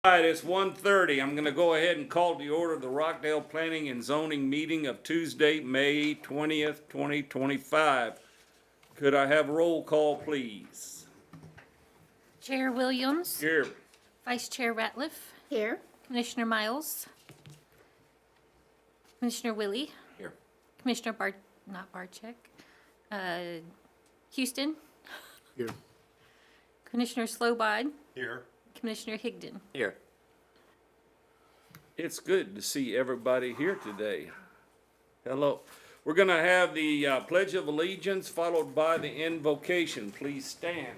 All right, it's 1:30. I'm going to go ahead and call to order the Rockdale Planning and Zoning meeting of Tuesday, May 20th, 2025. Could I have a roll call, please? Chair Williams. Here. Vice Chair Ratliff. Here. Commissioner Miles. Commissioner Willie. Here. Commissioner Barczyk. Houston. Here. Commissioner Slowbod. Here. Commissioner Higdon. Here. It's good to see everybody here today. Hello. We're going to have the Pledge of Allegiance followed by the invocation. Please stand.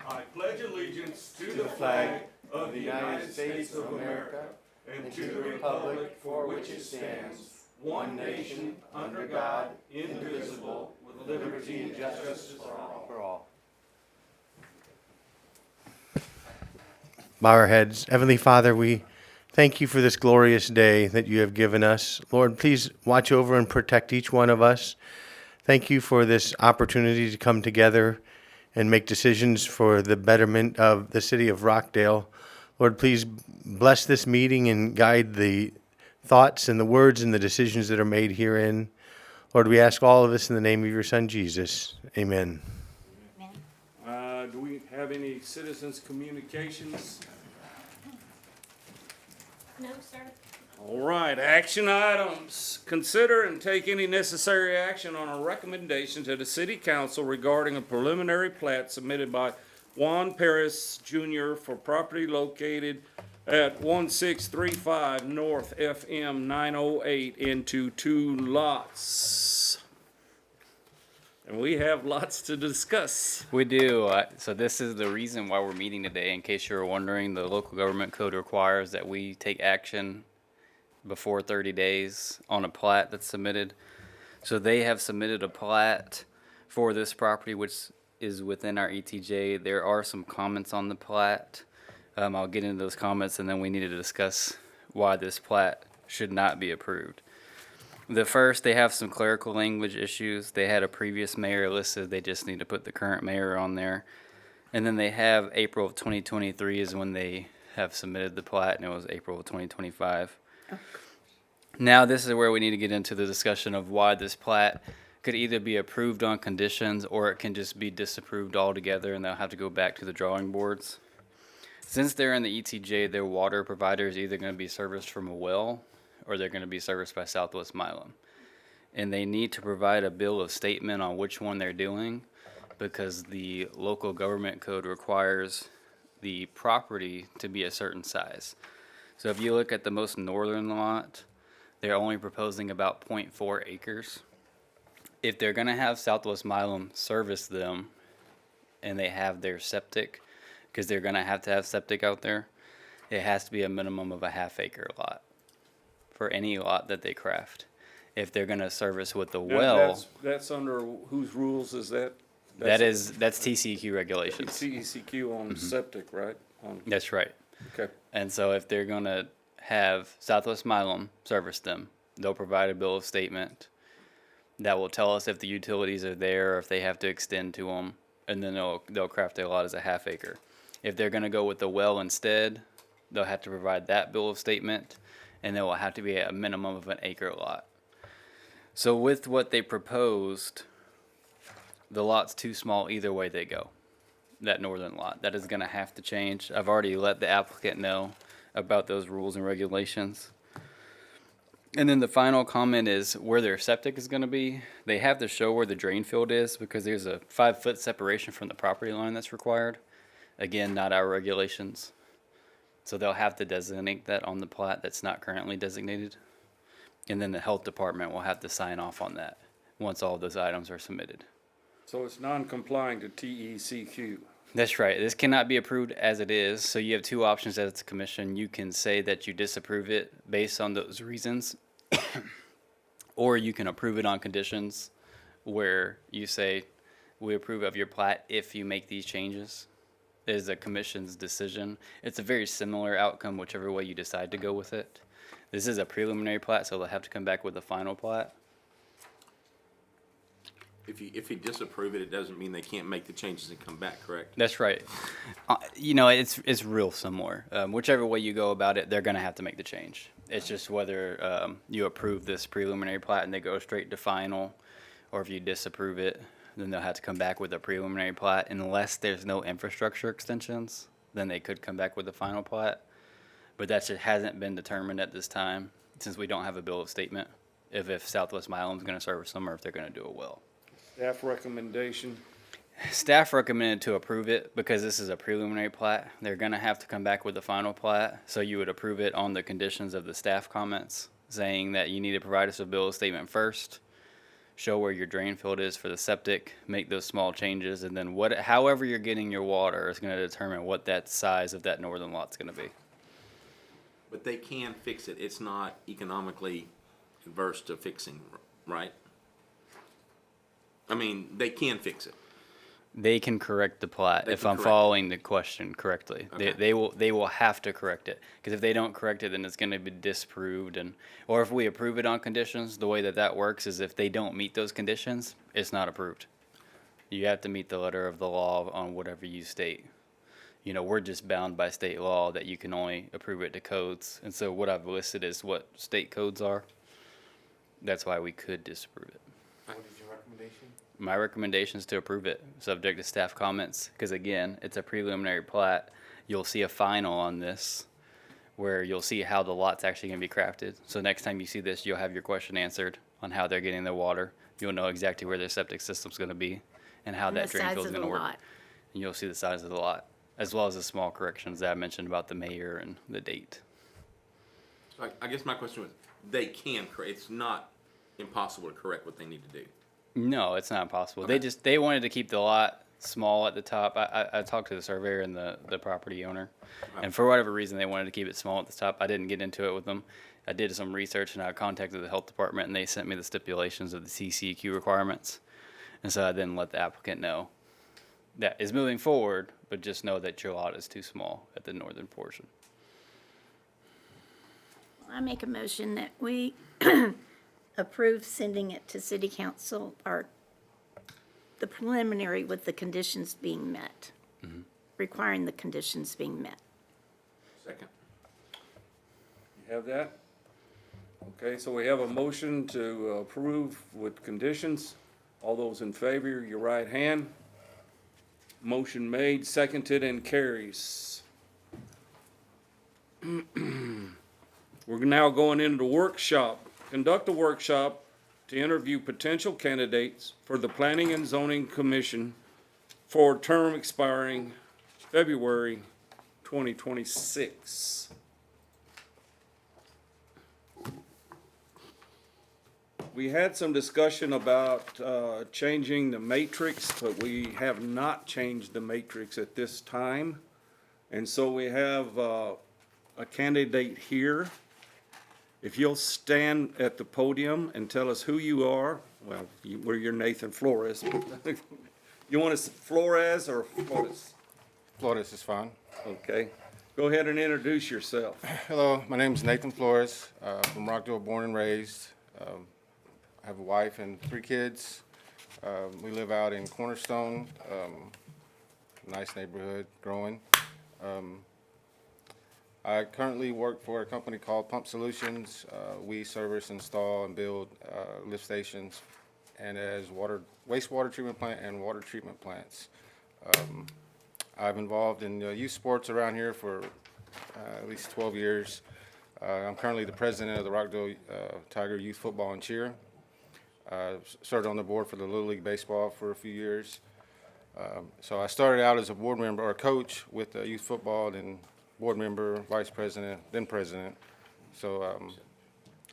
I pledge allegiance to the flag of the United States of America and to the republic for which it stands, one nation, under God, indivisible, with liberty and justice for all. Bow our heads. Heavenly Father, we thank you for this glorious day that you have given us. Lord, please watch over and protect each one of us. Thank you for this opportunity to come together and make decisions for the betterment of the city of Rockdale. Lord, please bless this meeting and guide the thoughts and the words and the decisions that are made herein. Lord, we ask all of this in the name of your Son, Jesus. Amen. Do we have any citizens' communications? No, sir. All right, action items. Consider and take any necessary action on a recommendation to the City Council regarding a preliminary plat submitted by Juan Perez Jr. for property located at 1635 North FM 908 into 2 lots. And we have lots to discuss. We do. So this is the reason why we're meeting today. In case you were wondering, the local government code requires that we take action before 30 days on a plat that's submitted. So they have submitted a plat for this property, which is within our ETJ. There are some comments on the plat. I'll get into those comments, and then we need to discuss why this plat should not be approved. The first, they have some clerical language issues. They had a previous mayor listed. They just need to put the current mayor on there. And then they have April of 2023 is when they have submitted the plat, and it was April of 2025. Now this is where we need to get into the discussion of why this plat could either be approved on conditions or it can just be disapproved altogether, and they'll have to go back to the drawing boards. Since they're in the ETJ, their water provider is either going to be serviced from a well or they're going to be serviced by Southwest Milam. And they need to provide a bill of statement on which one they're doing, because the local government code requires the property to be a certain size. So if you look at the most northern lot, they're only proposing about 0.4 acres. If they're going to have Southwest Milam service them and they have their septic, because they're going to have septic out there, it has to be a minimum of a half-acre lot for any lot that they craft. If they're going to service with the well, That's under whose rules is that? that's TCEQ regulations. CECQ on septic, right? That's right. Okay. And so if they're going to have Southwest Milam service them, they'll provide a bill of statement that will tell us if the utilities are there or if they have to extend to them, and then they'll craft their lot as a half acre. If they're going to go with the well instead, they'll have to provide that bill of statement, and there will have to be a minimum of an acre lot. So with what they proposed, the lot's too small either way they go. That northern lot, that is going to have to change. I've already let the applicant know about those rules and regulations. And then the final comment is where their septic is going to be. They have to show where the drain field is, because there's a 5-foot separation from the property line that's required. Again, not our regulations. So they'll have to designate that on the plat that's not currently designated. And then the health department will have to sign off on that once all of those items are submitted. So it's non-complying to TECQ. That's right. This cannot be approved as it is. So you have two options as a commission. You can say that you disapprove it based on those reasons, or you can approve it on conditions where you say, we approve of your plat if you make these changes. It is a commission's decision. It's a very similar outcome whichever way you decide to go with it. This is a preliminary plat, so they'll have to come back with a final plat. if you disapprove it, it doesn't mean they can't make the changes and come back, correct? That's right. It's real similar. Whichever way you go about it, they're going to have to make the change. It's just whether you approve this preliminary plat and they go straight to final, or if you disapprove it, then they'll have to come back with a preliminary plat. Unless there's no infrastructure extensions, then they could come back with the final plat. But that just hasn't been determined at this time, since we don't have a bill of statement, if Southwest Milam's going to service them or if they're going to do a well. Staff recommendation. Staff recommended to approve it because this is a preliminary plat. They're gonna have to come back with the final plat, so you would approve it on the conditions of the staff comments, saying that you need to provide us a bill of statement first, show where your drain field is for the septic, make those small changes, and then however you're getting your water is gonna determine what that size of that northern lot's gonna be. But they can fix it. It's not economically adverse to fixing, right? I mean, they can fix it. They can correct the plat They if can I'm correct it. following the question correctly. Okay. They will have to correct it, because if they don't correct it, then it's going to be disproved, or if we approve it on conditions, the way that works is if they don't meet those conditions, it's not approved. You have to meet the letter of the law on whatever you state. We're just bound by state law that you can only approve it to codes, and so what I've listed is what state codes are. That's why we could disapprove it. What is your recommendation? My recommendation is to approve it, subject to staff comments, because again, it's a preliminary plat. You'll see a final on this, where you'll see how the lot's actually gonna be crafted. So next time you see this, you'll have your question answered on how they're getting their water. You'll know exactly where their septic system's gonna be, and how that drain field's gonna work. And you'll see the size of the lot, as well as the small corrections that I mentioned about the mayor and the date. So I guess my question was, they can correct, it's not impossible to correct what they need to do. No, it's not possible. Okay. They wanted to keep the lot small at the top. I talked to the surveyor and the property owner, and for whatever reason they wanted to keep it small at the top. I didn't get into it with them. I did some research and I contacted the health department and they sent me the stipulations of the CCQ requirements, and so I then let the applicant know that is moving forward, but just know that your lot is too small at the northern portion. I make a motion that we approve sending it to city council, or the preliminary with the conditions being met, requiring the conditions being met. Second. You have that? Okay, so we have a motion to approve with conditions. All those in favor, your right hand. Motion made, seconded, and carries. We're now going into the workshop. Conduct a workshop to interview potential candidates for the Planning and Zoning Commission for a term expiring February 2026. We had some discussion about changing the matrix, but we have not changed the matrix at this time. And so we have a candidate here. If you'll stand at the podium and tell us who you are, well, you're Nathan Flores. You want us Flores or Flores? Flores is fine. Okay. Go ahead and introduce yourself. Hello, my name is Nathan Flores, from Rockdale, born and raised. I have a wife and 3 kids. We live out in Cornerstone, nice neighborhood, growing. I currently work for a company called Pump Solutions. We service, install, and build lift stations, and as wastewater treatment plant and water treatment plants. I've involved in youth sports around here for at least 12 years. I'm currently the president of the Rockdale Tiger Youth Football and Cheer. Served on the board for the Little League Baseball for a few years. So I started out as a board member or a coach with youth football, then board member, vice president, then president. So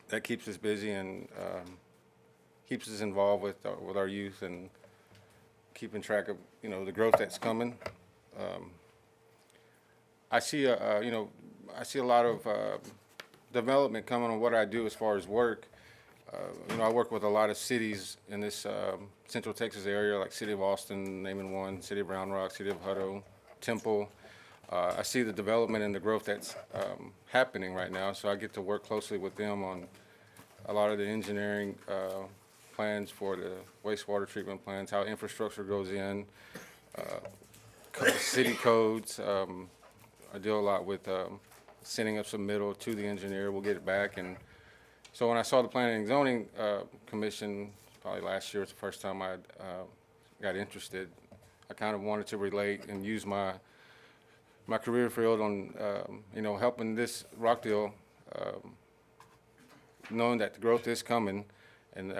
that keeps us busy and keeps us involved with our youth and keeping track of the growth that's coming. I see I see a lot of development coming on what I do as far as work. I work with a lot of cities in this Central Texas area, like City of Austin, naming one, City of Round Rock, City of Hutto, Temple. I see the development and the growth that's happening right now, so I get to work closely with them on a lot of the engineering plans for the wastewater treatment plants, how infrastructure goes in, city codes. I deal a lot with sending up submittal to the engineer. We'll get it back. And so when I saw the Planning and Zoning Commission, probably last year was the first time I got interested. I kind of wanted to relate and use my career field on, helping this Rockdale, knowing that the growth is coming, and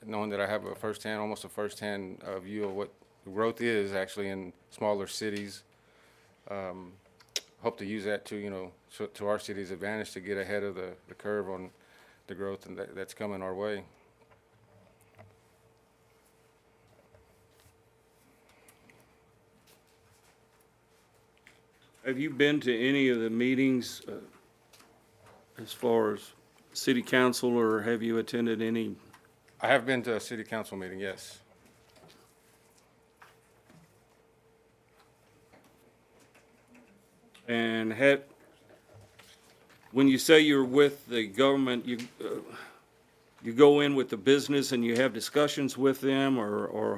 knowing that I have almost a firsthand view of what growth is actually in smaller cities. Hope to use that to our city's advantage to get ahead of the curve on the growth and that's coming our way. Have you been to any of the meetings as far as city council, or have you attended any? I have been to a city council meeting, yes. And when you say you're with the government, you go in with the business and you have discussions with them, or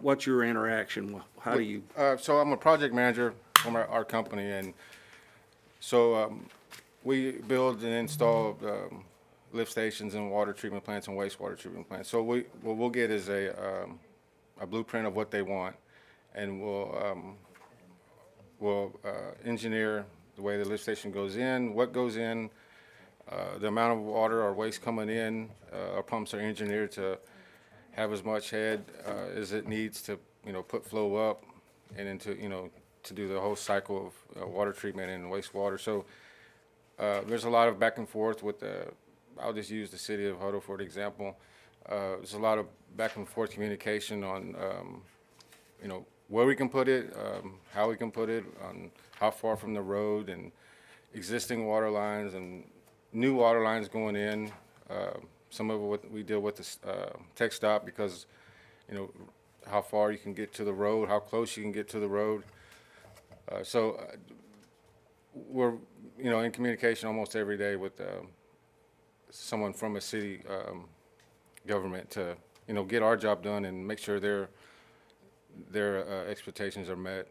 what's your interaction? How do you? So I'm a project manager from our company, and so we build and install lift stations and water treatment plants and wastewater treatment plants. So what we'll get is a blueprint of what they want, and we'll engineer the way the lift station goes in, what goes in, the amount of water or waste coming in. Our pumps are engineered to have as much head as it needs to, put flow up and into, to do the whole cycle of water treatment and wastewater. So there's a lot of back and forth with I'll just use the city of Huddle for an example. There's a lot of back and forth communication on, where we can put it, how we can put it, on how far from the road, and existing water lines and new water lines going in. Some of what we deal with the tech stop, because, how far you can get to the road, how close you can get to the road. So we're, in communication almost every day with someone from a city government to, get our job done and make sure their expectations are met.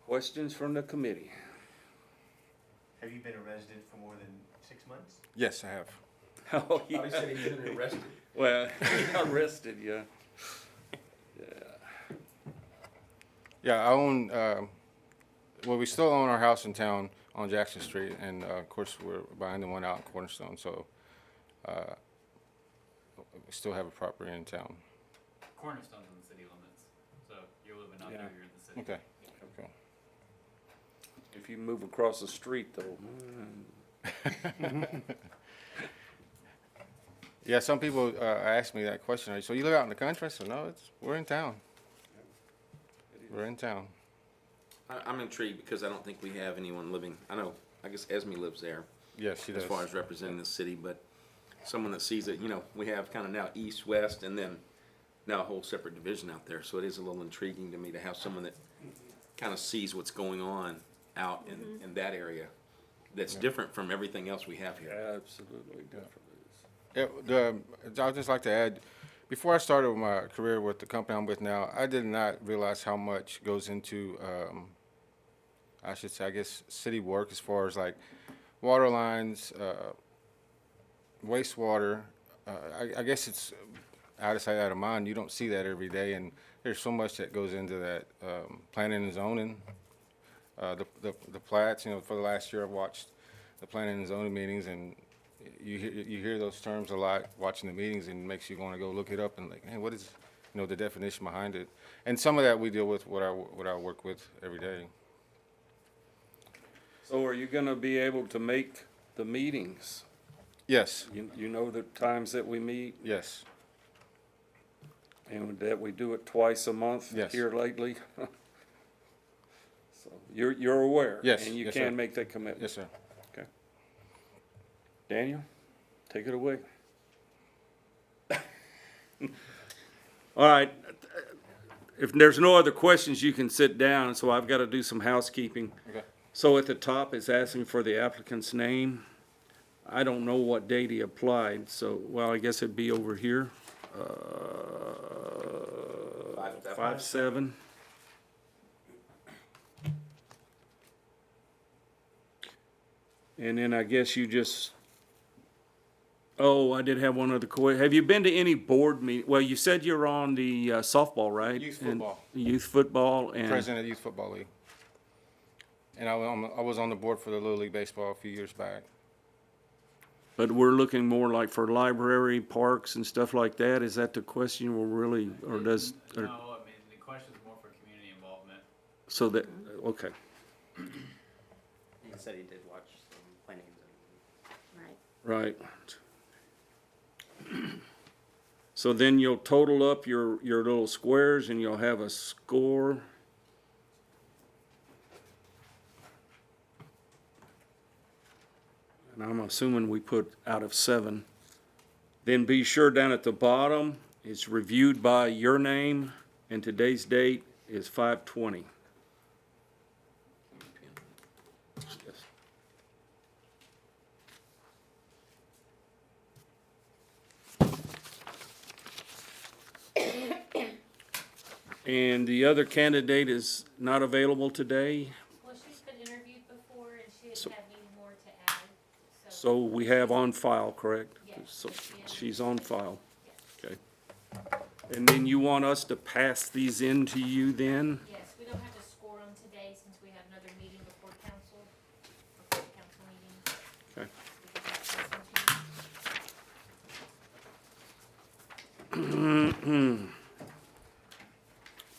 Questions from the committee? Have you been a resident for more than 6 months? Yes, I have. Oh, yeah. Probably said he's been arrested. Well, arrested, yeah. Yeah, I own, we still own our house in town on Jackson Street, and of course, we're buying the one out in Cornerstone, so we still have a property in town. Cornerstone's in the city limits, so you're living out Yeah. there, you're in the city. Okay. If you move across the street, though. Yeah, some people ask me that question. So you live out in the country? I said, no, we're in town. We're in town. I'm intrigued because I don't think we have anyone living, I guess Esme lives there Yes, she does. as far as representing the city, but someone that sees it, we have kind of now east, west, and then now a whole separate division out there. So it is a little intriguing to me to have someone that kind of sees what's going on out in that area that's different from everything else we have here. Absolutely different. Yeah, I'd just like to add, before I started my career with the company I'm with now, I did not realize how much goes into, I should say, I guess, city work as far as like water lines, wastewater. I guess it's out of sight, out of mind. You don't see that every day, and there's so much that goes into that, planning and zoning. The plats, for the last year I've watched the planning and zoning meetings, and you hear those terms a lot watching the meetings, and it makes you want to go look it up and like, hey, what is, the definition behind it? And some of that we deal with what I work with every day. So are you gonna be able to make the meetings? Yes, You know the times that we meet, yes, and that we do it twice a month Yes. here lately? So you're aware? Yes, And you yes, can sir. make that commitment? yes, sir. Okay. Daniel, take it away. All right. If there's no other questions, you can sit down, so I've got to do some housekeeping. Okay. So at the top, it's asking for the applicant's name. I don't know what date he applied, so, well, I guess it'd be over here. 5/7. And then I guess you just, oh, I did have one other question. Have you been to any board meeting? Well, you said you're on the softball, right? Youth And football. Youth football and, President of Youth Football League. And I was on the board for the Little League Baseball a few years back. but we're looking more like for library, parks and stuff like that. Is that the question we're really, or does, or, No, I mean, the question's more for community involvement. so that, okay. He said he did watch some planning and zoning. Right. Right. So then you'll total up your little squares and you'll have a score. And I'm assuming we put out of 7. Then be sure down at the bottom, it's reviewed by your name and today's date is 5/20. Yes. And the other candidate is not available today, Well, she's been interviewed before and she So- didn't have any more to add, so we have on file, correct? Yes. So she's on file, okay. And then you want us to pass these in to you then? Yes, we don't have to score them today since we have another meeting before council, before the council meeting. Okay. We can just pass them to you.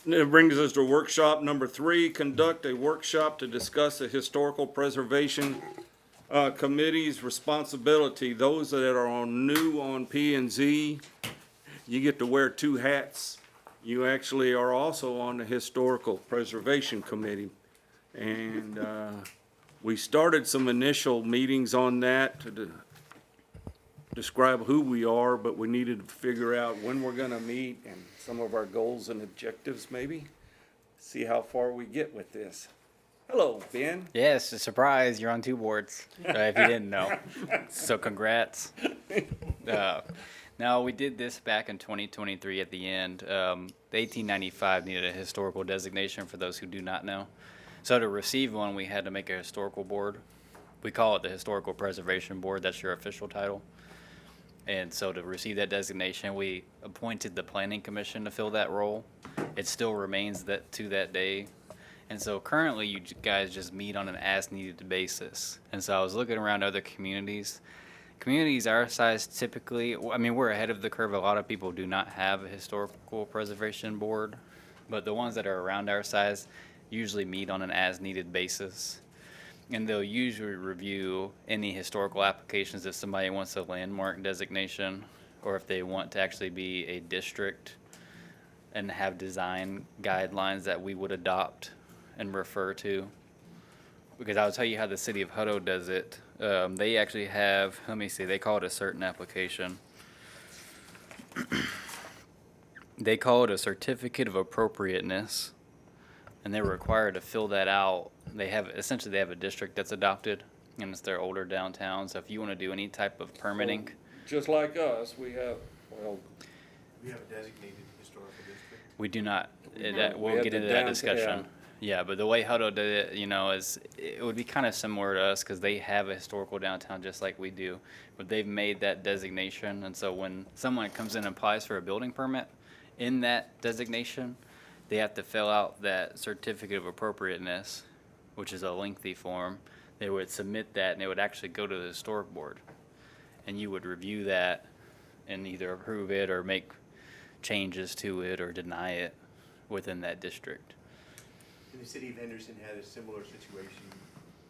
It brings us to workshop number 3, conduct a workshop to discuss the historical preservation committee's responsibility. Those that are new on P and Z, you get to wear 2 hats. You actually are also on the historical preservation committee. And we started some initial meetings on that to describe who we are, but we needed to figure out when we're gonna meet and some of our goals and objectives maybe. See how far we get with this. Hello, Ben. Yes, a surprise, you're on 2 boards, if you didn't know. So congrats. Now, we did this back in 2023 at the end. The 1895 needed a historical designation for those who do not know. So to receive one, we had to make a historical board. We call it the Historical Preservation Board, that's your official title. And so to receive that designation, we appointed the Planning Commission to fill that role. It still remains that to that day. And so currently you guys just meet on an as-needed basis. And so I was looking around other communities. Communities our size typically, I mean, we're ahead of the curve. A lot of people do not have a historical preservation board, but the ones that are around our size usually meet on an as-needed basis. And they'll usually review any historical applications if somebody wants a landmark designation or if they want to actually be a district and have design guidelines that we would adopt and refer to. Because I'll tell you how the city of Hutto does it. They actually have, let me see, they call it a certain application. They call it a certificate of appropriateness. And they're required to fill that out. They have, essentially they have a district that's adopted and it's their older downtown. So if you want to do any type of permitting, Just like us, we have, well, We have a designated historical district. we do not, We we'll have get the into that downtown, discussion. Yeah, but the way Hutto did it, you know, is, it would be kind of similar to us because they have a historical downtown just like we do. But they've made that designation. And so when someone comes in and applies for a building permit in that designation, they have to fill out that certificate of appropriateness, which is a lengthy form. They would submit that and it would actually go to the historic board. And you would review that and either approve it or make changes to it or deny it within that district. And the city of Henderson had a similar situation,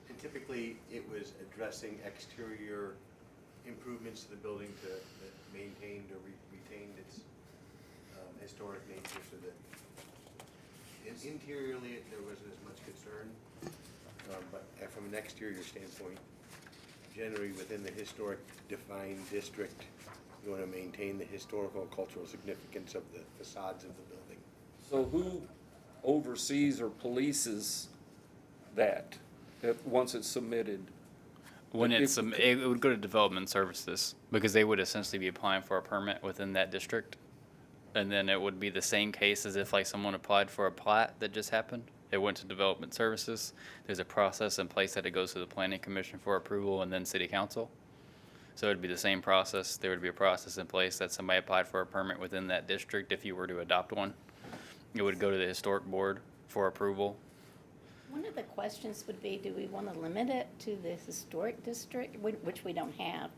and typically it was addressing exterior improvements to the building that maintained or retained its historic nature, so that interiorly there wasn't as much concern, but from an exterior standpoint, generally within the historic defined district, you want to maintain the historical and cultural significance of the facades of the building. so who oversees or polices that, once it's submitted? When it would go to development services, because they would essentially be applying for a permit within that district. And then it would be the same case as if like someone applied for a plat that just happened. It went to development services. There's a process in place that it goes to the planning commission for approval and then city council. So it'd be the same process. There would be a process in place that somebody applied for a permit within that district. If you were to adopt one, it would go to the historic board for approval. One of the questions would be, do we want to limit it to the historic district, which we don't have?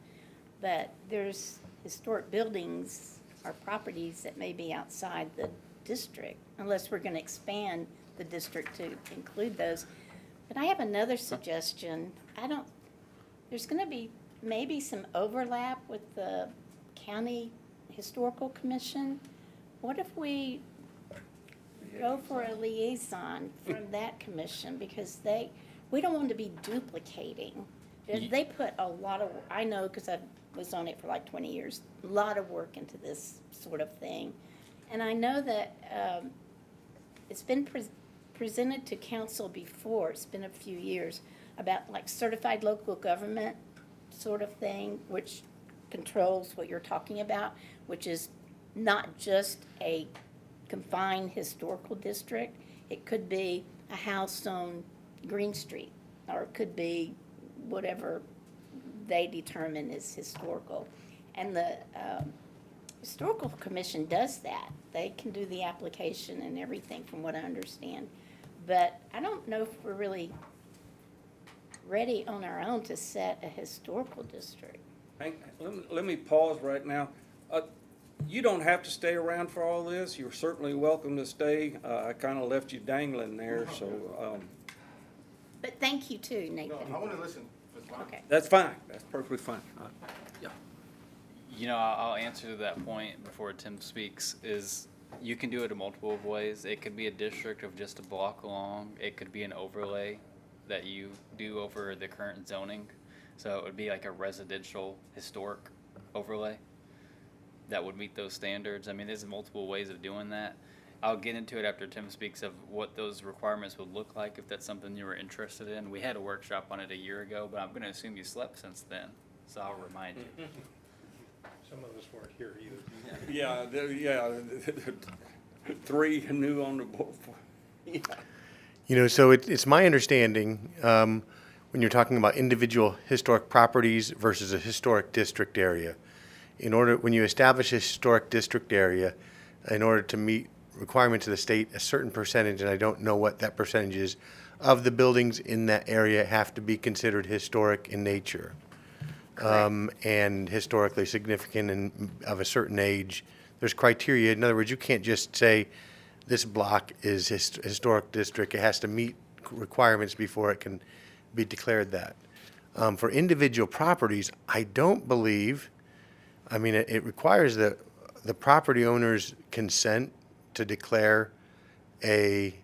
But there's historic buildings or properties that may be outside the district, unless we're going to expand the district to include those. But I have another suggestion. There's going to be maybe some overlap with the county historical commission. What if we go for a liaison from that commission, because we don't want to be duplicating. They put a lot of, I know because I was on it for like 20 years, a lot of work into this sort of thing. And I know that it's been presented to council before, it's been a few years, about like certified local government sort of thing, which controls what you're talking about, which is not just a confined historical district. It could be a house on Green Street, or it could be whatever they determine is historical. And the historical commission does that. They can do the application and everything, from what I understand. But I don't know if we're really ready on our own to set a historical district. Let me pause right now. You don't have to stay around for all this. You're certainly welcome to stay. I kind of left you dangling there, so But thank you too, Nathan. No, I want to listen. That's fine. Okay. that's fine. That's perfectly fine. Yeah. You know, I'll answer to that point before Tim speaks, is you can do it in multiple ways. It could be a district of just a block long. It could be an overlay that you do over the current zoning. So it would be like a residential historic overlay that would meet those standards. I mean, there's multiple ways of doing that. I'll get into it after Tim speaks of what those requirements would look like if that's something you were interested in. We had a workshop on it a year ago, but I'm going to assume you slept since then, so I'll remind you. Some of us weren't here either. Yeah, three new on the board. Yeah. You know, so it's my understanding, when you're talking about individual historic properties versus a historic district area, when you establish a historic district area, in order to meet requirements of the state, a certain percentage, and I don't know what that percentage is, of the buildings in that area have to be considered historic in nature. And historically significant and of a certain age. There's criteria. In other words, you can't just say this block is historic district. It has to meet requirements before it can be declared that. For individual properties, I don't believe, I mean, it requires the property owner's consent to declare a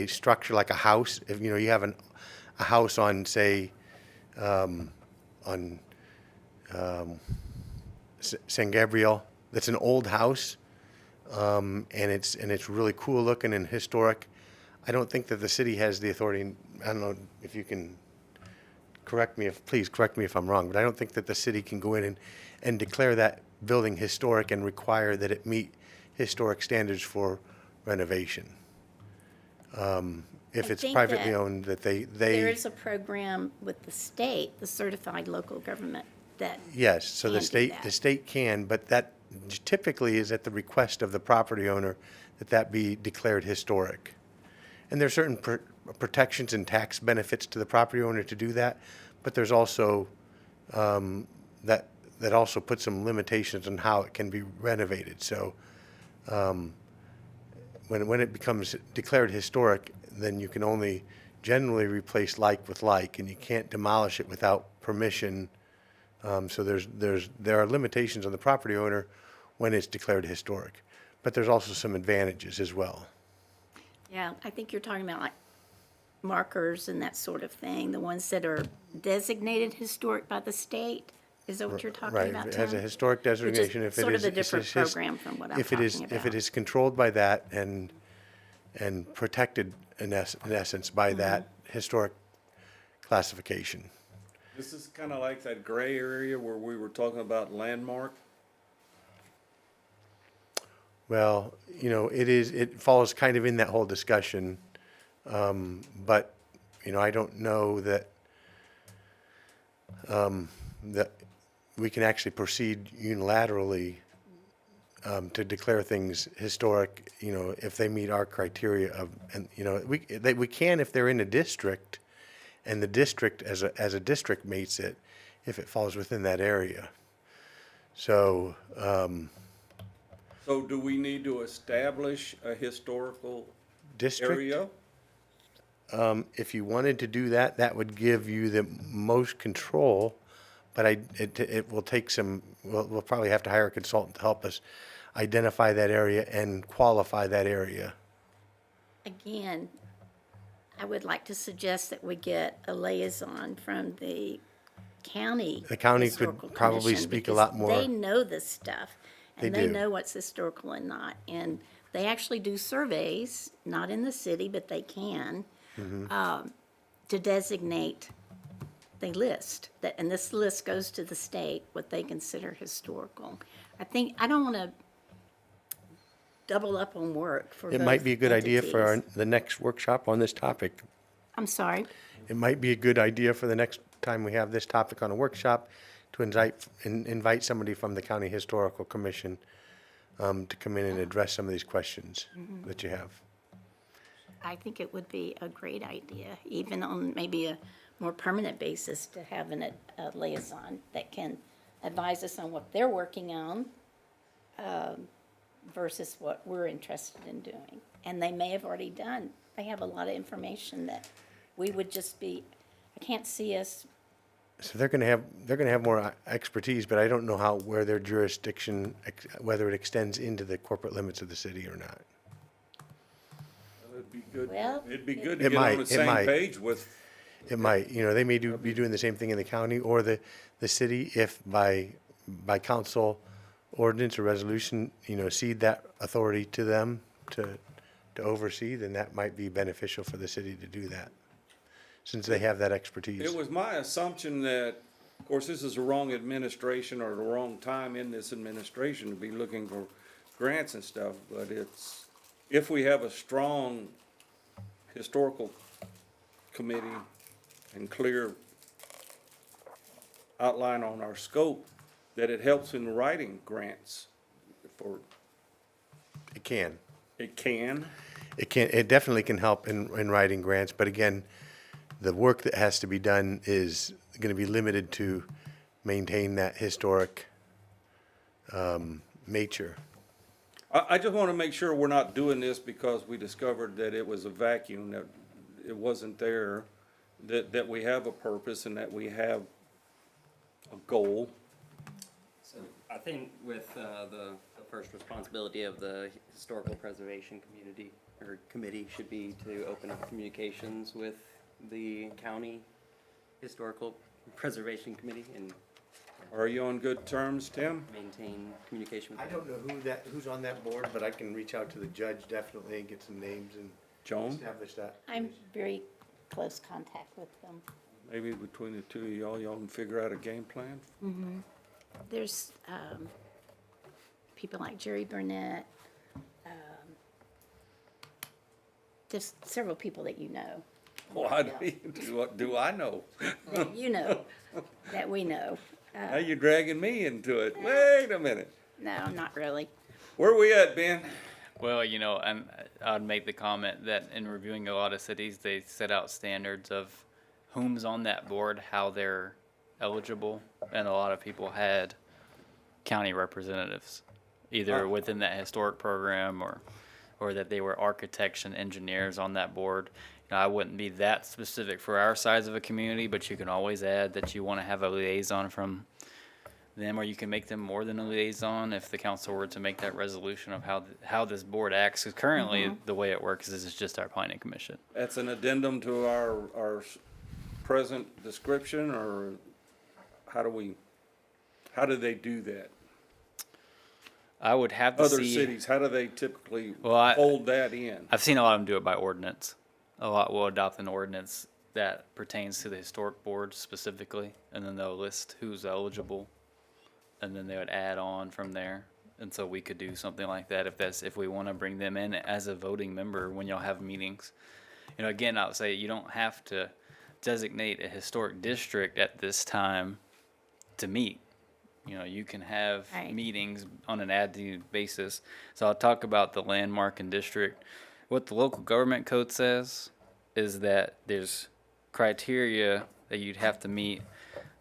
structure like a house. If you know you have a house on, say, on San Gabriel, that's an old house, and it's really cool looking and historic. I don't think that the city has the authority. I don't know if you can please correct me if I'm wrong, but I don't think that the city can go in and declare that building historic and require that it meet historic standards for renovation. If I it's think privately that owned, that they There is a program with the state, the certified local government, that yes, so can do that. the state can, but that typically is at the request of the property owner that be declared historic. And there are certain protections and tax benefits to the property owner to do that, but there's also that also puts some limitations on how it can be renovated. So when it becomes declared historic, then you can only generally replace like with like, and you can't demolish it without permission. So there are limitations on the property owner when it's declared historic, but there's also some advantages as well. Yeah, I think you're talking about like markers and that sort of thing, the ones that are designated historic by the state. Is that what you're talking Right, about, it has a Tom? historic designation. Which is sort of a different program from what I'm if it is talking about. if it is controlled by that and protected in essence by Mm-hmm. that historic classification. This is kind of like that gray area where we were talking about landmark. Well, it falls kind of in that whole discussion. But, I don't know that, that we can actually proceed unilaterally, to declare things historic, if they meet our criteria of, and, we can if they're in a district, and the district as a district meets it, if it falls within that area. So, So do we need to establish a historical district, area? if you wanted to do that, that would give you the most control, but it will take we'll probably have to hire a consultant to help us identify that area and qualify that area. Again, I would like to suggest that we get a liaison from the county. The county could Historical probably Commission, speak a because lot more. They know this stuff, and They they do. know what's historical and not. And they actually do surveys, not in the city, but they can, Mm-hmm. to designate the list. And this list goes to the state, what they consider historical. I don't want to double up on work for It both might be a good idea for entities. the next workshop on this topic. I'm sorry. It might be a good idea for the next time we have this topic on a workshop to invite somebody from the County Historical Commission, to come in and address some of these questions that you have. I think it would be a great idea, even on maybe a more permanent basis, to have a liaison that can advise us on what they're working on, versus what we're interested in doing. And they may have already done. They have a lot of information that we would just be, I can't see us, So they're gonna have more expertise, but I don't know where their jurisdiction, whether it extends into the corporate limits of the city or not. It'd be good, Well, it'd be good it to get on might, the it same might. page with, It might, they may be doing the same thing in the county or the city if by council ordinance or resolution, cede that authority to them to oversee, then that might be beneficial for the city to do that, since they have that expertise. it was my assumption that, of course, this is the wrong administration or the wrong time in this administration to be looking for grants and stuff, but if we have a strong historical committee and clear outline on our scope, that it helps in writing grants for, It can. it can. It definitely can help in writing grants, but again, the work that has to be done is gonna be limited to maintain that historic, nature. I just want to make sure we're not doing this because we discovered that it was a vacuum, that it wasn't there, that we have a purpose and that we have a goal. So I think with the first responsibility of the historical preservation community or committee should be to open up communications with the county historical preservation committee and Are you on good terms, Tim? maintain communication with I them. don't know who's on that board, but I can reach out to the judge definitely and get some names and Joan? establish that. I'm very close contact with them. Maybe between the two of y'all can figure out a game plan? There's people like Jerry Burnett, just several people that you know. Why do I know? That you know, that we know. Now you're dragging me into it. Wait a minute. No, not really. Where we at, Ben? Well, I'd make the comment that in reviewing a lot of cities, they set out standards of whom's on that board, how they're eligible, and a lot of people had county representatives, either within that historic program or that they were architects and engineers on that board. I wouldn't be that specific for our size of a community, but you can always add that you want to have a liaison from them, or you can make them more than a liaison if the council were to make that resolution of how this board acts. Because currently, the way it works is it's just our planning commission. That's an addendum to our present description, or how do they do that? I would have to Other see. cities, how do they typically Well, fold that in? I've seen a lot of them do it by ordinance. A lot will adopt an ordinance that pertains to the historic board specifically, and then they'll list who's eligible, and then they would add on from there. And so we could do something like that if we want to bring them in as a voting member when y'all have meetings. You know, again, I would say you don't have to designate a historic district at this time to meet. You know, you can have Right. meetings on an ad-need basis. So I'll talk about the landmark and district. What the local government code says is that there's criteria that you'd have to meet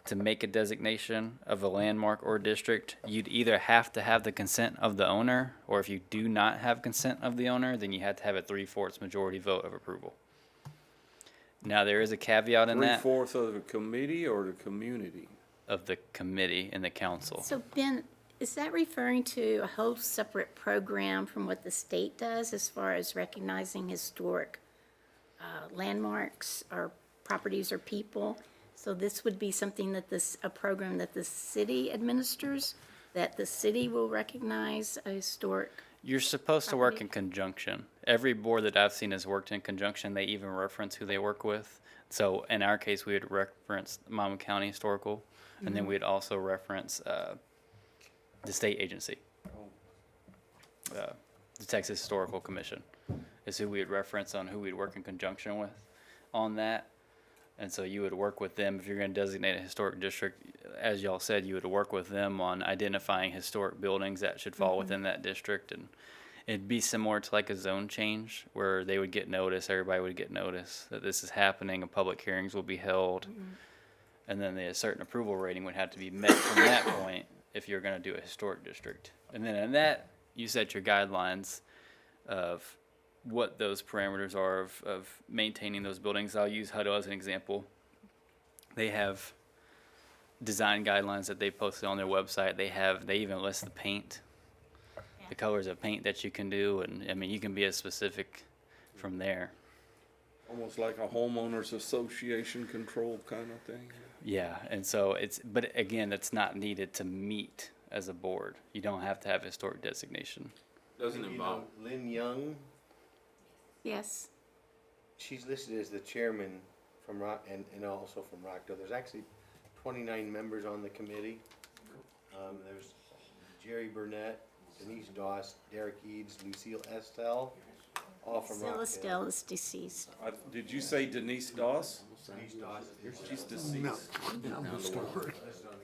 to make a designation of a landmark or district. You'd either have to have the consent of the owner, or if you do not have consent of the owner, then you have to have a 3/4 majority vote of approval. Now, there is a caveat in that 3/4 of the committee or the community? of the committee and the council. So Ben, is that referring to a whole separate program from what the state does as far as recognizing historic landmarks or properties or people? So this would be something that a program that the city administers, that the city will recognize a historic? You're supposed to work property? in conjunction. Every board that I've seen has worked in conjunction. They even reference who they work with. So in our case, we would reference Monmouth County Historical, and then we'd also reference the state agency. The Texas Historical Commission is who we would reference on who we'd work in conjunction with on that. And so you would work with them if you're going to designate a historic district. As y'all said, you would work with them on identifying historic buildings that should fall within that district. And it'd be similar to like a zone change where they would get notice, everybody would get notice that this is happening, and public hearings will be held. And then a certain approval rating would have to be met from that point if you're going to do a historic district. And then in that, you set your guidelines of what those parameters are of maintaining those buildings. I'll use Hutto as an example. They have design guidelines that they posted on their website. They even list the paint, the colors of paint that you can do, and I mean you can be as specific from there. Almost like a homeowners association control kind of thing. Yeah, and so but again, that's not needed to meet as a board. You don't have to have historic designation. Doesn't And involve, Lynn Young, Yes. she's listed as the chairman from and also from Rockdale. There's actually 29 members on the committee. There's Jerry Burnett, Denise Doss, Derek Eads, Lucille Estelle, all from Rockdale. Estelle is deceased. Did you say Denise Doss? Denise Doss is She's deceased. listed on the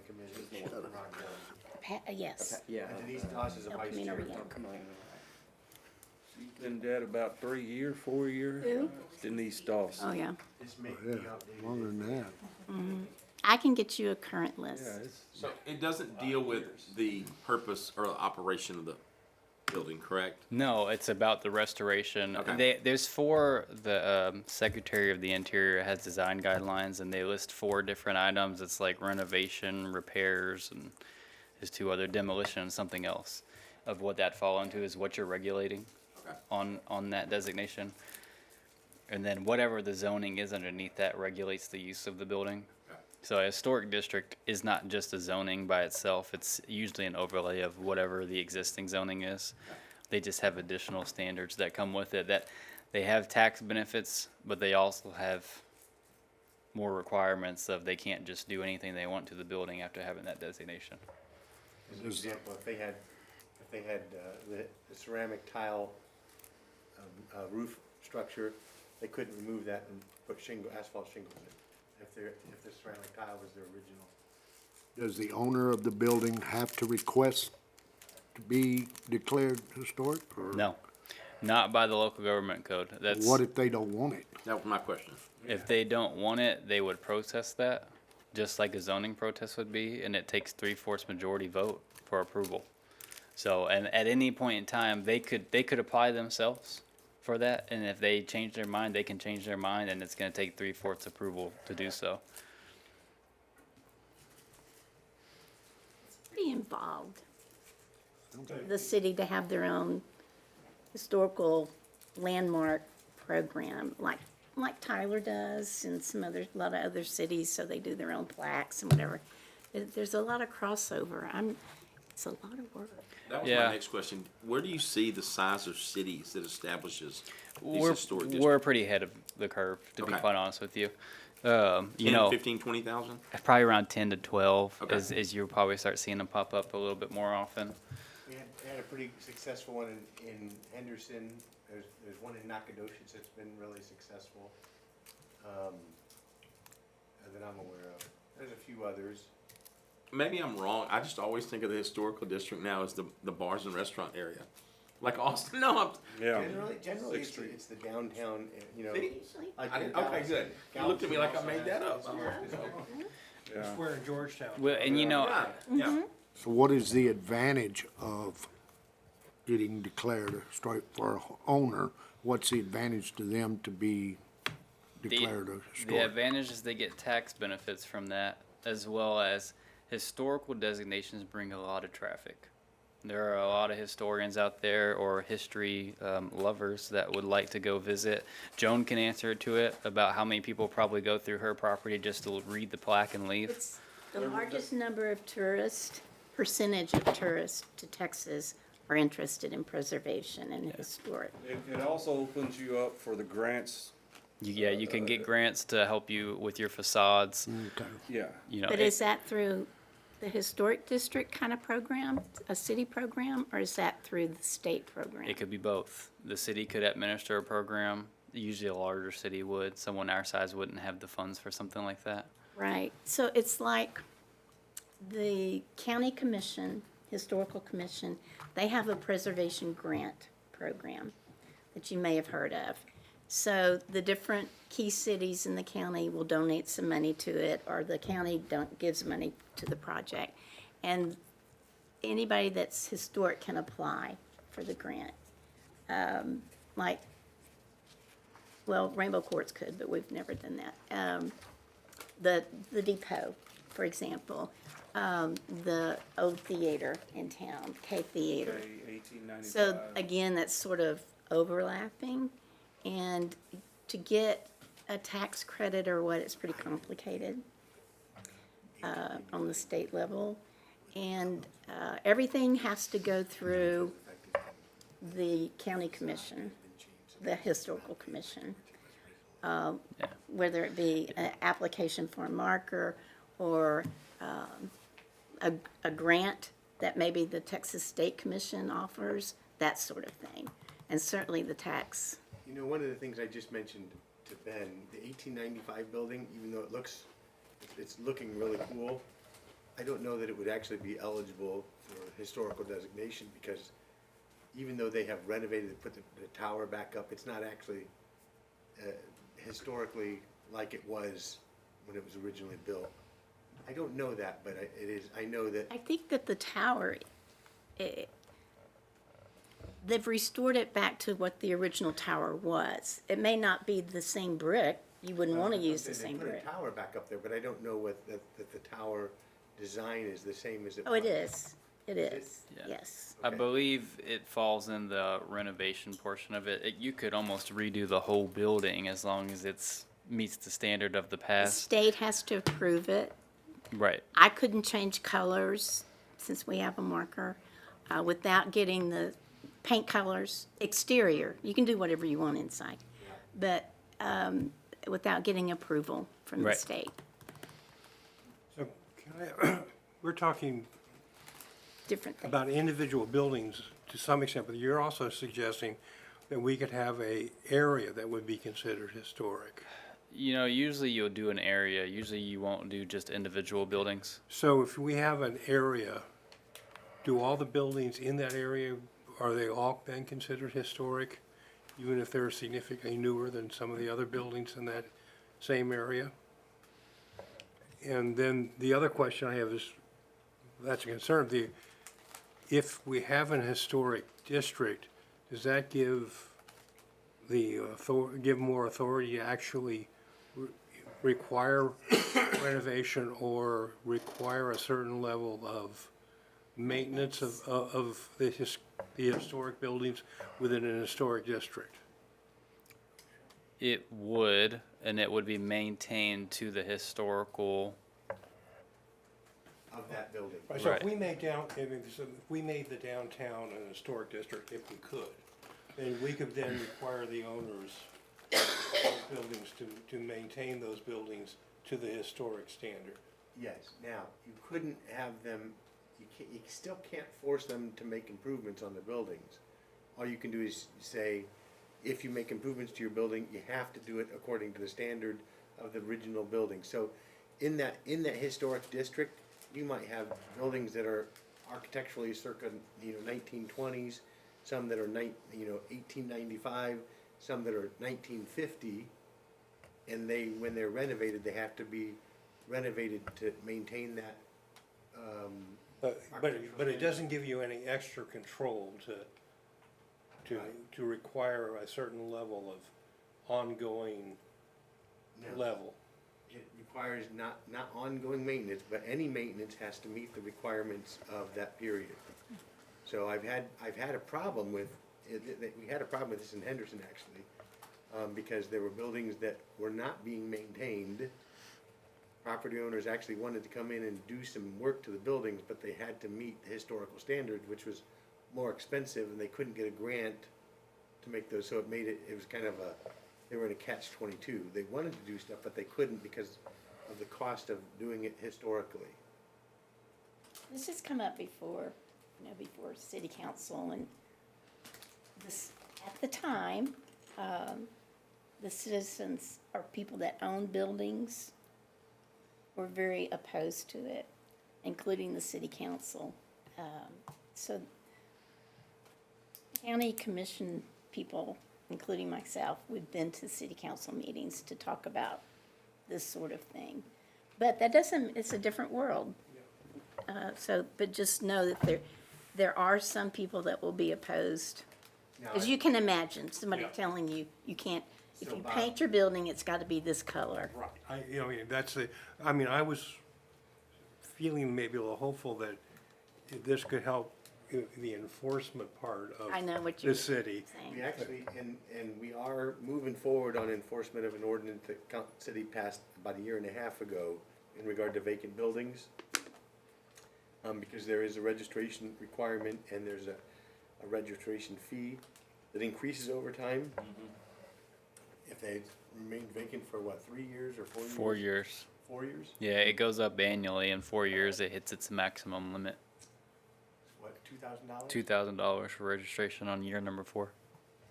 committee from Rockdale. Yes. Yeah. And Denise Doss is a They'll vice come in chair. over there. Come on. She's been dead about 3 years, 4 years. Who? Denise Doss. Oh, yeah. This may be updated. I can get you a current Yeah, list. so it doesn't deal with the purpose or the operation of the building, correct? No, it's about the restoration. Okay. There's the Secretary of the Interior has design guidelines, and they list 4 different items. It's like renovation, repairs, and there's 2 other, demolition and something else. Of what that fall into is what you're regulating Okay. on that designation. And then whatever the zoning is underneath that regulates the use of the building. Okay. So a historic district is not just a zoning by itself. It's usually an overlay of whatever the existing zoning is. They just have additional standards that come with it, that they have tax benefits, but they also have more requirements of they can't just do anything they want to the building after having that designation. As an example, if they had the ceramic tile roof structure, they couldn't remove that and put asphalt shingles in. If the ceramic tile was their original. Does the owner of the building have to request to be declared historic? Or No, not by the local government code. That's, what if they don't want it? That was my question. if they don't want it, they would protest that, just like a zoning protest would be, and it takes 3/4 majority vote for approval. So, and at any point in time, they could apply themselves for that, and if they change their mind, they can change their mind, and it's gonna take 3/4 approval to do so. Pretty involved. The city to have their own historical landmark program, like Tyler does, and a lot of other cities, so they do their own plaques and whatever. There's a lot of crossover. It's a lot of work. That was Yeah. my next question. Where do you see the size of cities that establishes these We're historic districts? we're pretty ahead of the curve, to be Okay. quite honest with you. You know, 15, 20,000? probably around 10 to 12 Okay. is you'll probably start seeing them pop up a little bit more often. We had a pretty successful one in Henderson. There's one in Nacogdoches that's been really successful, that I'm aware of. There's a few others. Maybe I'm wrong. I just always think of the historical district now as the bars and restaurant area. Like Austin. No, Yeah. Generally, it's the downtown, you know. See? Usually. like I the didn't, okay, Dallas- good. You looked at me like I made that up. Yeah. Square in Georgetown. Well, and you know, Yeah. So what is the advantage of getting declared a historic for a owner? What's the advantage to them to be declared a the historic? advantage is they get tax benefits from that, as well as historical designations bring a lot of traffic. There are a lot of historians out there or history lovers that would like to go visit. Joan can answer to it about how many people probably go through her property just to read the plaque and leave. It's the largest number of tourists, percentage of tourists to Texas are interested in preservation and historic. It also opens you up for the grants. Yeah, you can get grants to help you with your facades. Okay. Yeah. You know, But is that through the historic district kind of program, a city program, or is that through the state program? it could be both. The city could administer a program. Usually, a larger city would. Someone our size wouldn't have the funds for something like that. Right, so it's like the county commission, historical commission, they have a preservation grant program that you may have heard of. So the different key cities in the county will donate some money to it, or the county gives money to the project. And anybody that's historic can apply for the grant. Like, well, Rainbow Courts could, but we've never done that. The depot, for example, the old theater in town, K Theater. 1895. So again, that's sort of overlapping, and to get a tax credit or what, it's pretty complicated on the state level. And everything has to go through the county commission, the historical commission. Whether it be an application for a marker or a grant that maybe the Texas State Commission offers, that sort of thing. And certainly the tax. You know, one of the things I just mentioned to Ben, the 1895 building, even though it's looking really cool, I don't know that it would actually be eligible for historical designation, because even though they have renovated and put the tower back up, it's not actually historically like it was when it was originally built. I don't know that, but it is. I know that. I think that the tower, they've restored it back to what the original tower was. It may not be the same brick. You wouldn't want to use the same They brick. put a tower back up there, but I don't know that the tower design is the same as it Oh, was. it is. It is, Yeah. yes. I Okay. believe it falls in the renovation portion of it. You could almost redo the whole building as long as it's meets the standard of the The past. state has to approve it. Right. I couldn't change colors since we have a marker without getting the paint colors, exterior. You can do whatever you want inside, but without getting approval from the Right. state. So can we're talking Different things. about individual buildings to some extent, but you're also suggesting that we could have a area that would be considered historic. You know, usually you'll do an area. Usually you won't do just individual buildings. So if we have an area, do all the buildings in that area, are they all then considered historic? Even if they're significantly newer than some of the other buildings in that same area? And then the other question I have is, that's a concern, if we have an historic district, does that give give more authority to actually require renovation or require a certain level of maintenance of the historic buildings within an historic district? It would, and it would be maintained to the historical. Of that building. Right, so if Right. we made the downtown an historic district, if we could, then we could then require the owners those buildings to maintain those buildings to the historic standard. Yes, now, you couldn't have them, you still can't force them to make improvements on the buildings. All you can do is say, if you make improvements to your building, you have to do it according to the standard of the original building. So in that historic district, you might have buildings that are architecturally circa, 1920s, some that are 1895, some that are 1950, and when they're renovated, they have to be renovated to maintain that, But it doesn't give you any extra control to require a certain level of ongoing No. level. It requires not ongoing maintenance, but any maintenance has to meet the requirements of that period. So I've had a problem with, we had a problem with this in Henderson actually, because there were buildings that were not being maintained. Property owners actually wanted to come in and do some work to the buildings, but they had to meet the historical standards, which was more expensive, and they couldn't get a grant to make those, so it was kind of they were in a catch-22. They wanted to do stuff, but they couldn't because of the cost of doing it historically. This has come up before, before city council, and this, at the time, the citizens or people that own buildings were very opposed to it, including the city council. So county commission people, including myself, we've been to city council meetings to talk about this sort of thing. But that doesn't, it's a different world. But just know that there are some people that will be opposed. Now, As you can imagine, somebody Yeah. telling you, you can't, if So, you Bob- paint your building, it's gotta be this color. Right. I was feeling maybe a little hopeful that this could help the enforcement part of I know what you're the city. saying. We actually, and we are moving forward on enforcement of an ordinance that city passed about a year and a half ago in regard to vacant buildings. Because there is a registration requirement and there's a registration fee that increases over time. If they remain vacant for 3 years or 4 years? 4 years. 4 years? Yeah, it goes up annually. In 4 years, it hits its maximum limit. What, $2,000? $2,000 for registration on year number 4.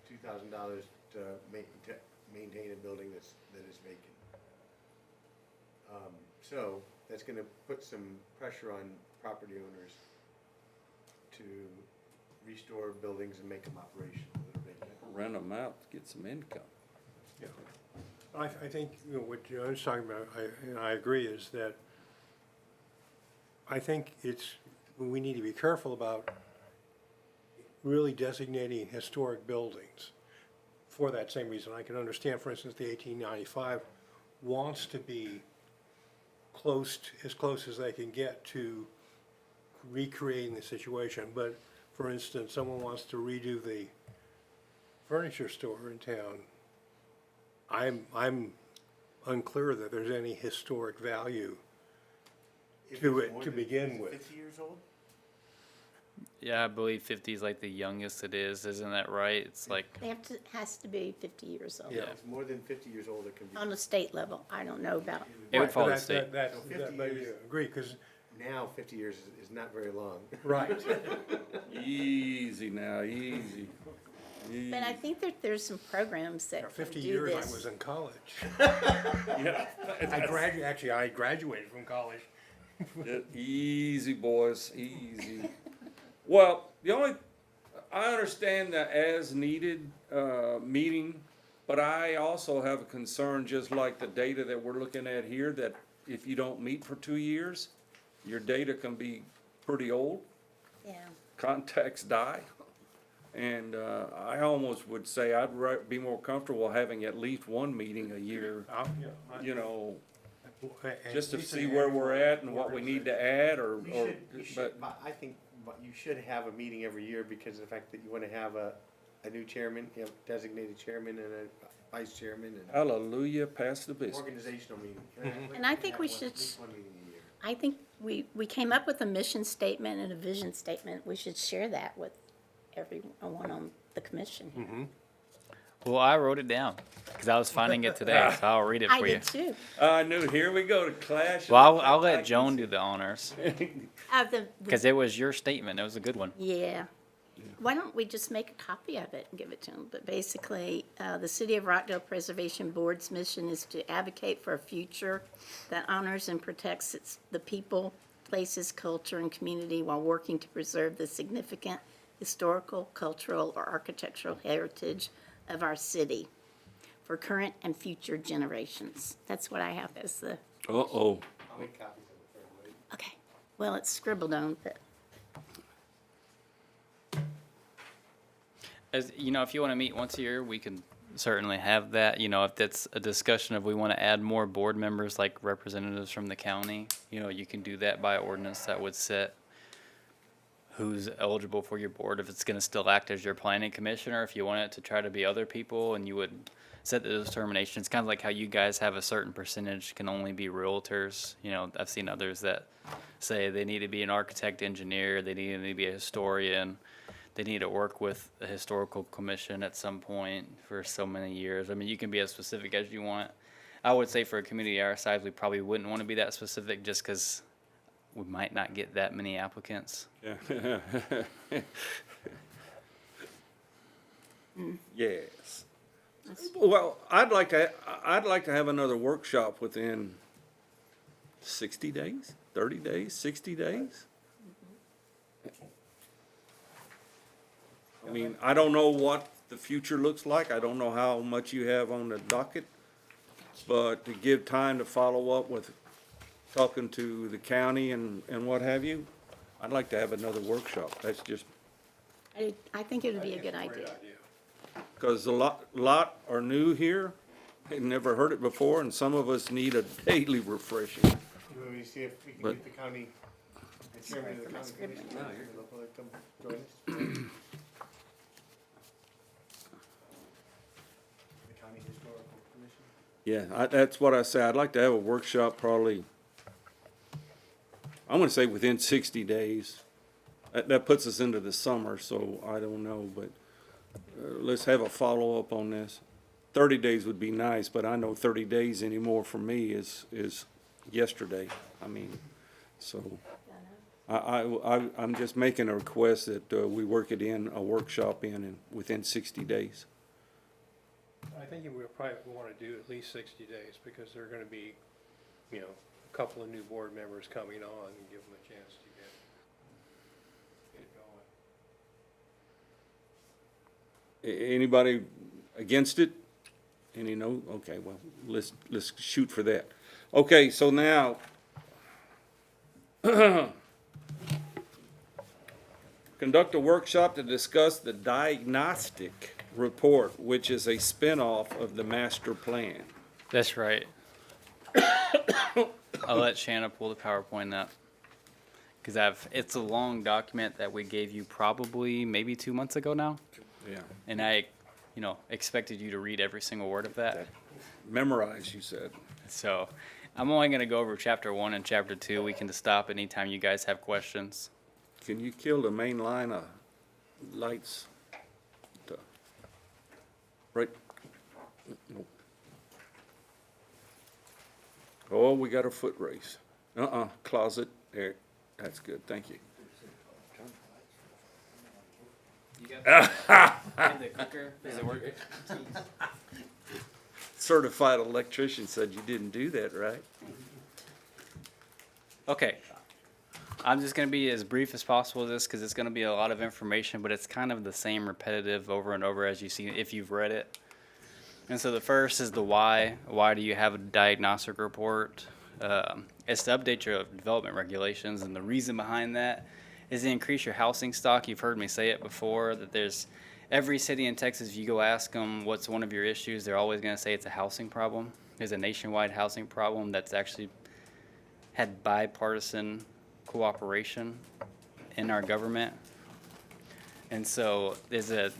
$2,000 to maintain a building that is vacant. So that's gonna put some pressure on property owners to restore buildings and make them operational that are vacant. Rent them out, get some income. Yeah. I think, what John's talking about, and I agree, is that I think we need to be careful about really designating historic buildings for that same reason. I can understand, for instance, the 1895 wants to be as close as they can get to recreating the situation. But, for instance, someone wants to redo the furniture store in town. I'm unclear that there's any historic value If to it's it more to than begin with. 50 years old? Yeah, I believe 50 is like the youngest it is. Isn't that right? It's like, Has to be 50 years old. Yeah. If it's more than 50 years old, it can be. On a state level, I don't know about, it would Right, follow but the state. That, So 50 but years. you agree, because, Now, 50 years is not very long. right, Easy now, easy. but I think that there's some programs that can 50 do years I this. was in college. Yeah. I graduated from college. Easy, boys, easy. Well, I understand the as-needed, meeting, but I also have a concern, just like the data that we're looking at here, that if you don't meet for 2 years, your data can be pretty old, Yeah, contacts die. And, I almost would say I'd be more comfortable having at least one meeting a year, just to see where we're at and what we need to add, I think you should have a meeting every year because of the fact that you want to have a new chairman, you have designated chairman and a vice chairman and hallelujah, pass the biscuit. organizational meeting. And I think we Have should at least one meeting a year. I think we came up with a mission statement and a vision statement. We should share that with everyone on the commission. Well, I wrote it down because I was finding it today, so I'll read it I for you. did too. I knew, here we go to clash. Well, I'll let Joan do the honors The because it was your statement. It was a good one. Yeah. Why don't we just make a copy of it and give it to them? But basically, the City of Rockdale Preservation Board's mission is to advocate for a future that honors and protects the people, places, culture, and community while working to preserve the significant historical, cultural, or architectural heritage of our city for current and future generations. That's what I have as the, Uh-oh. okay. Well, it's scribbled on, but As you know, if you want to meet once a year, we can certainly have that. You know, if that's a discussion of we want to add more board members like representatives from the county, you know, you can do that by ordinance that would set who's eligible for your board. If it's going to still act as your planning commissioner, if you want it to try to be other people, and you would set the determination. It's kind of like how you guys have a certain percentage can only be realtors. You know, I've seen others that say they need to be an architect, engineer, they need to be a historian. They need to work with a historical commission at some point for so many years. I mean, you can be as specific as you want. I would say for a community our size, we probably wouldn't want to be that specific just because we might not get that many applicants. Yeah. Yes. Well, I'd like to have another workshop within 60 days, 30 days, 60 days. I mean, I don't know what the future looks like. I don't know how much you have on the docket. But to give time to follow up with talking to the county and what have you, I'd like to have another workshop. That's just, I think it would be a good idea. because a lot are new here. They've never heard it before, and some of us need a daily refreshing. You want me to see if we can But- get the county, the chairman of the for my county commission, scribbling. come join us? The county historical commission? Yeah, that's what I say. I'd like to have a workshop probably, I'm gonna say within 60 days. That puts us into the summer, so I don't know, but let's have a follow-up on this. 30 days would be nice, but I know 30 days anymore for me is yesterday. I mean, so I'm just making a request that we work it in, a workshop in within 60 days. I think we'll probably want to do at least 60 days because there are going to be, you know, a couple of new board members coming on and give them a chance to get going. Anybody against it? Any no? Okay, well, let's shoot for that. Okay, so now, conduct a workshop to discuss the diagnostic report, which is a spinoff of the master plan. That's right. I'll let Shanna pull the PowerPoint up. Because it's a long document that we gave you probably maybe 2 months ago now. Yeah. And I, you know, expected you to read every single word of that. Memorize, you said. So I'm only going to go over chapter 1 and chapter 2. We can just stop anytime you guys have questions. Can you kill the main line of lights? Right? Nope. Oh, we got a foot race. Closet, there, that's good, thank you. The clicker, does it work? Certified electrician said you didn't do that, right? Okay. I'm just going to be as brief as possible with this because it's going to be a lot of information, but it's kind of the same repetitive over and over as you see if you've read it. And so the first is the why. Why do you have a diagnostic report? It's to update your development regulations, and the reason behind that is to increase your housing stock. You've heard me say it before, that there's every city in Texas, if you go ask them what's one of your issues, they're always going to say it's a housing problem. There's a nationwide housing problem that's actually had bipartisan cooperation in our government. And so there's a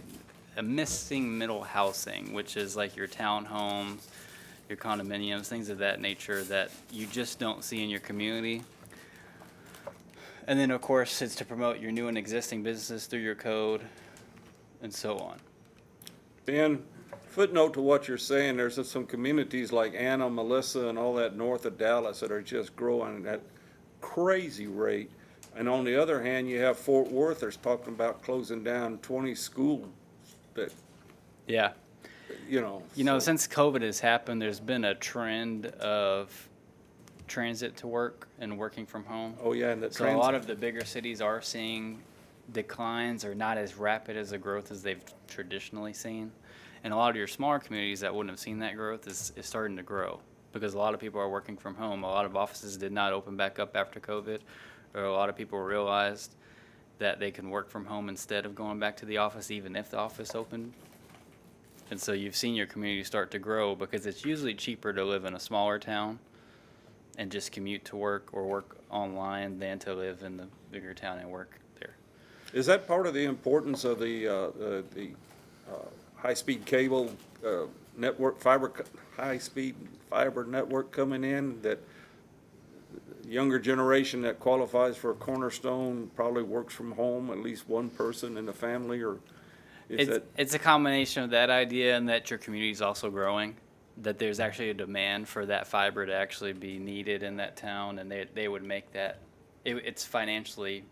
missing middle housing, which is like your townhomes, your condominiums, things of that nature that you just don't see in your community. And then, of course, it's to promote your new and existing businesses through your code and so on. Ben, footnote to what you're saying, there's some communities like Anna, Melissa, and all that north of Dallas that are just growing at crazy rate. And on the other hand, you have Fort Worth that's talking about closing down 20 schools that, Yeah. you know. You know, so- since COVID has happened, there's been a trend of transit to work and working from home. Oh, yeah, and the So a lot of the bigger cities are seeing declines or not as rapid as a growth as they've traditionally seen. And a lot of your smaller communities that wouldn't have seen that growth is starting to grow because a lot of people are working from home. A lot of offices did not open back up after COVID, or a lot of people realized that they can work from home instead of going back to the office even if the office opened. And so you've seen your community start to grow because it's usually cheaper to live in a smaller town and just commute to work or work online than to live in the bigger town and work there. Is that part of the importance of the high-speed cable network, high-speed fiber network coming in, that younger generation that qualifies for a Cornerstone probably works from home, at least one person in the family, or is that? It's a combination of that idea and that your community is also growing, that there's actually a demand for that fiber to actually be needed in that town, and they would make that, it's financially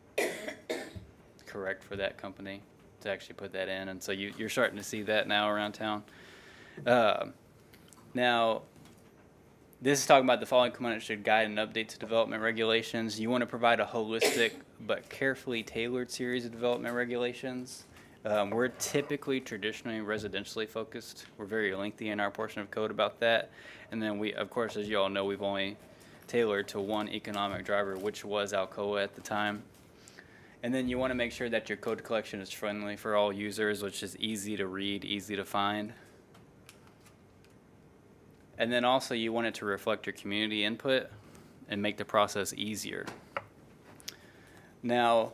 correct for that company to actually put that in, and so you're starting to see that now around town. Now, this is talking about the following components should guide and update to development regulations. You want to provide a holistic but carefully tailored series of development regulations. We're typically traditionally residentially focused. We're very lengthy in our portion of code about that. And then we, of course, as you all know, we've only tailored to one economic driver, which was Alcoa at the time. And then you want to make sure that your code collection is friendly for all users, which is easy to read, easy to find. And then also you want it to reflect your community input and make the process easier. Now,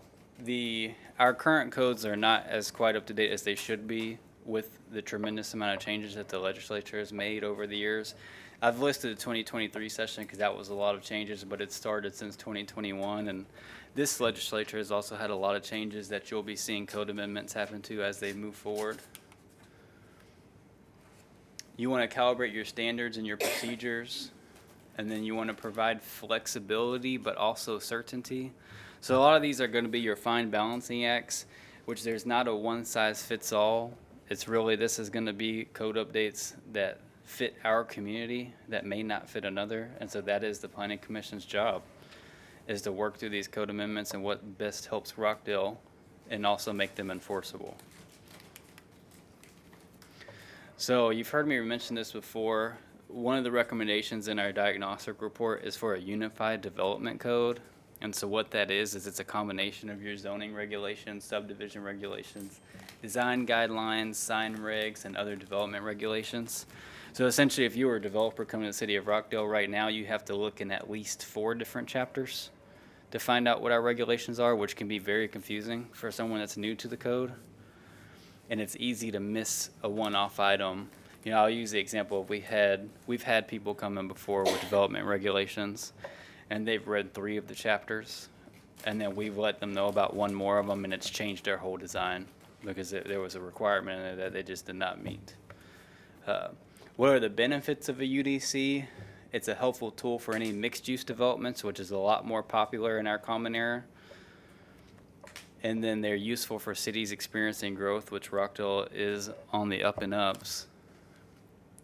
our current codes are not as quite up to date as they should be with the tremendous amount of changes that the legislature has made over the years. I've listed the 2023 session because that was a lot of changes, but it started since 2021, and this legislature has also had a lot of changes that you'll be seeing code amendments happen to as they move forward. You want to calibrate your standards and your procedures, and then you want to provide flexibility but also certainty. So a lot of these are going to be your fine balancing acts, which there's not a one-size-fits-all. It's really, this is going to be code updates that fit our community that may not fit another, and so that is the Planning Commission's job, is to work through these code amendments and what best helps Rockdale and also make them enforceable. So you've heard me mention this before. One of the recommendations in our diagnostic report is for a unified development code. And so what that is it's a combination of your zoning regulations, subdivision regulations, design guidelines, sign regs, and other development regulations. So essentially, if you were a developer coming to the city of Rockdale right now, you have to look in at least 4 different chapters to find out what our regulations are, which can be very confusing for someone that's new to the code. And it's easy to miss a one-off item. You know, I'll use the example of we've had people come in before with development regulations, and they've read 3 of the chapters, and then we've let them know about 1 more of them, and it's changed their whole design because there was a requirement in it that they just did not meet. What are the benefits of a UDC? It's a helpful tool for any mixed-use developments, which is a lot more popular in our common area. And then they're useful for cities experiencing growth, which Rockdale is on the up and ups.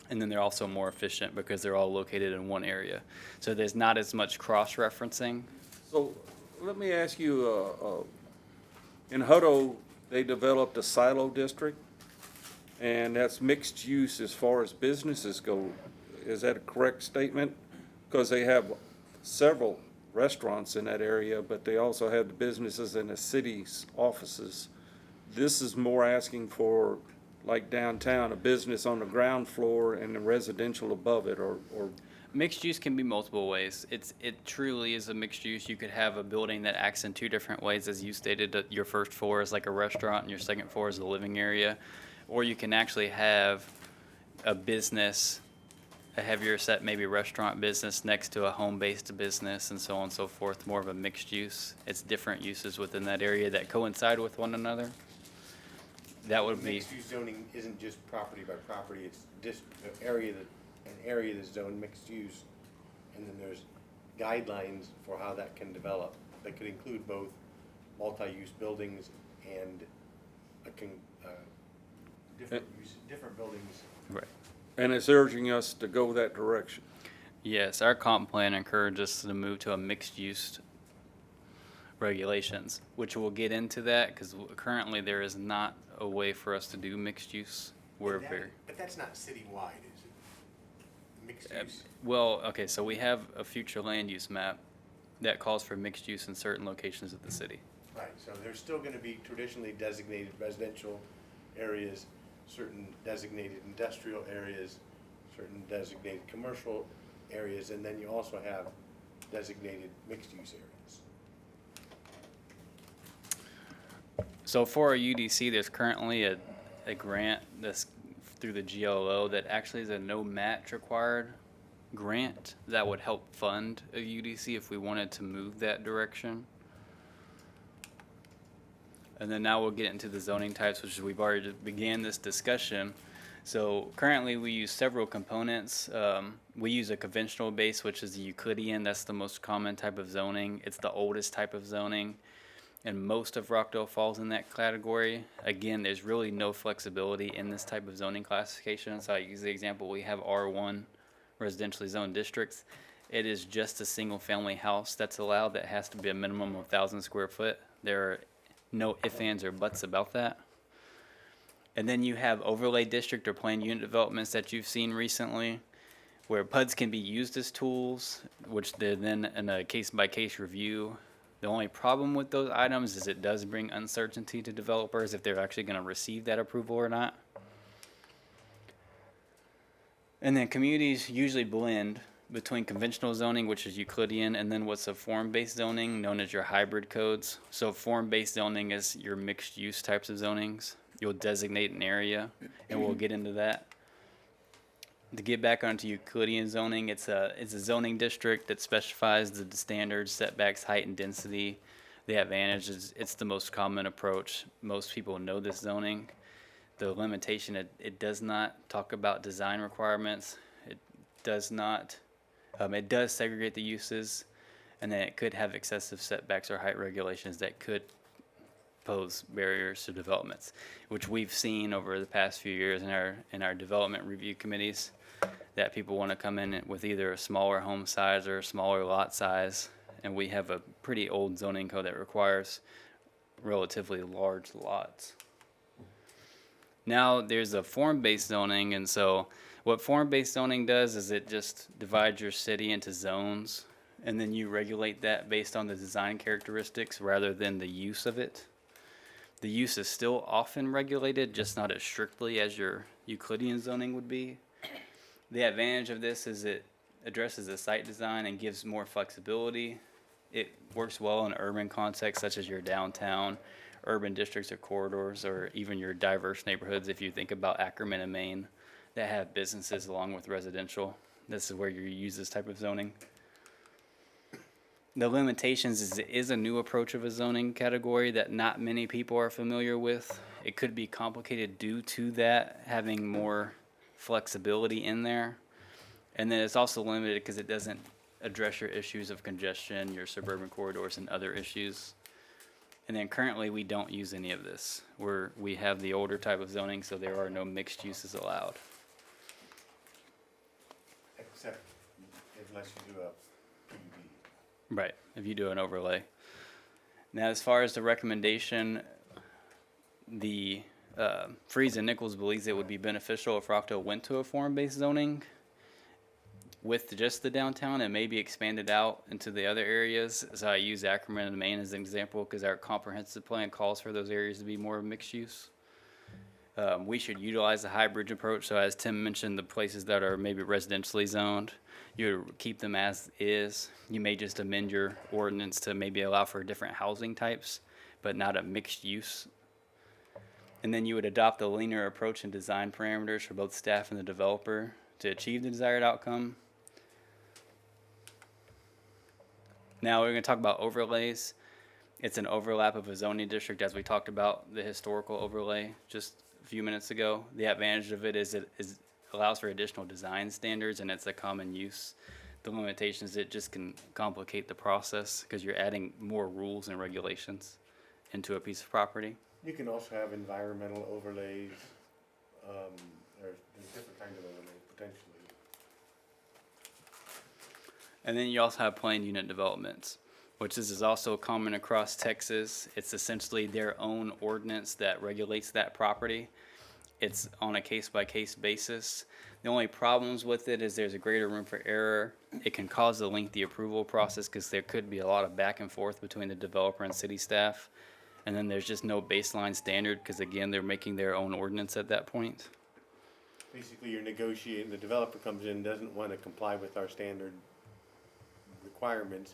And then they're also more efficient because they're all located in one area. So there's not as much cross-referencing. So let me ask you, in Hutto, they developed a silo district, and that's mixed use as far as businesses go. Is that a correct statement? Because they have several restaurants in that area, but they also have the businesses in the city's offices. This is more asking for, like downtown, a business on the ground floor and a residential above it, or Mixed use can be multiple ways. It truly is a mixed use. You could have a building that acts in 2 different ways, as you stated. That your first floor is like a restaurant and your second floor is the living area, or you can actually have a business, a heavier set, maybe restaurant business next to a home-based business, and so on and so forth. More of a mixed use. It's different uses within that area that coincide with one another. That would be, Mixed-use zoning isn't just property by property, it's just an area that's zoned mixed use. And then there's guidelines for how that can develop, that could include both multi-use buildings and different buildings. right. And it's urging us to go that direction. Yes, our comp plan encourages us to move to a mixed-use regulations, which we'll get into that, because currently there is not a way for us to do mixed use. We're very, But that's not citywide, is it? Mixed use? well, okay, so we have a future land use map that calls for mixed use in certain locations of the city. Right, so there's still gonna be traditionally designated residential areas, certain designated industrial areas, certain designated commercial areas, and then you also have designated mixed-use areas. So for our UDC, there's currently a grant that's through the GLO that actually is a no match required grant that would help fund a UDC if we wanted to move that direction. And then now we'll get into the zoning types, which we've already just began this discussion. So currently we use several components. We use a conventional base, which is the Euclidean. That's the most common type of zoning. It's the oldest type of zoning. And most of Rockdale falls in that category. Again, there's really no flexibility in this type of zoning classification. So I use the example, we have R1 residentially zoned districts. It is just a single family house that's allowed that has to be a minimum of 1,000 square foot. There are no ifs, ands, or buts about that. And then you have overlay district or planned unit developments that you've seen recently, where PUDs can be used as tools, which they're then in a case-by-case review. The only problem with those items is it does bring uncertainty to developers if they're actually going to receive that approval or not. And then communities usually blend between conventional zoning, which is Euclidean, and then what's a form-based zoning known as your hybrid codes. So form-based zoning is your mixed-use types of zonings. You'll designate an area, and we'll get into that. To get back onto Euclidean zoning, it's a zoning district that specifies the standards, setbacks, height, and density. The advantages, it's the most common approach. Most people know this zoning. The limitation, it does not talk about design requirements. It does not, it does segregate the uses, and then it could have excessive setbacks or height regulations that could pose barriers to developments, which we've seen over the past few years in our development review committees, that people want to come in with either a smaller home size or a smaller lot size, and we have a pretty old zoning code that requires relatively large lots. Now there's a form-based zoning, and so what form-based zoning does is it just divides your city into zones, and then you regulate that based on the design characteristics rather than the use of it. The use is still often regulated, just not as strictly as your Euclidean zoning would be. The advantage of this is it addresses the site design and gives more flexibility. It works well in urban contexts such as your downtown, urban districts or corridors, or even your diverse neighborhoods if you think about Ackerman and Maine that have businesses along with residential. This is where you use this type of zoning. The limitations is it is a new approach of a zoning category that not many people are familiar with. It could be complicated due to that, having more flexibility in there. And then it's also limited because it doesn't address your issues of congestion, your suburban corridors, and other issues. And then currently we don't use any of this. We have the older type of zoning, so there are no mixed uses allowed. Except unless you do a PUD. Right, if you do an overlay. Now, as far as the recommendation, the Freeze and Nichols believes it would be beneficial if Rockdale went to a form-based zoning with just the downtown and maybe expanded out into the other areas. So I use Ackerman and Maine as an example because our comprehensive plan calls for those areas to be more mixed use. We should utilize the hybrid approach. So as Tim mentioned, the places that are maybe residentially zoned, you keep them as is. You may just amend your ordinance to maybe allow for different housing types, but not a mixed use. And then you would adopt a linear approach and design parameters for both staff and the developer to achieve the desired outcome. Now we're going to talk about overlays. It's an overlap of a zoning district, as we talked about the historical overlay just a few minutes ago. The advantage of it is it allows for additional design standards, and it's a common use. The limitations, it just can complicate the process because you're adding more rules and regulations into a piece of property. You can also have environmental overlays, there's different kinds of overlays potentially. And then you also have planned unit developments, which is also common across Texas. It's essentially their own ordinance that regulates that property. It's on a case-by-case basis. The only problems with it is there's a greater room for error. It can cause a lengthy approval process because there could be a lot of back and forth between the developer and city staff. And then there's just no baseline standard because, again, they're making their own ordinance at that point. Basically, you're negotiating, the developer comes in, doesn't want to comply with our standard requirements,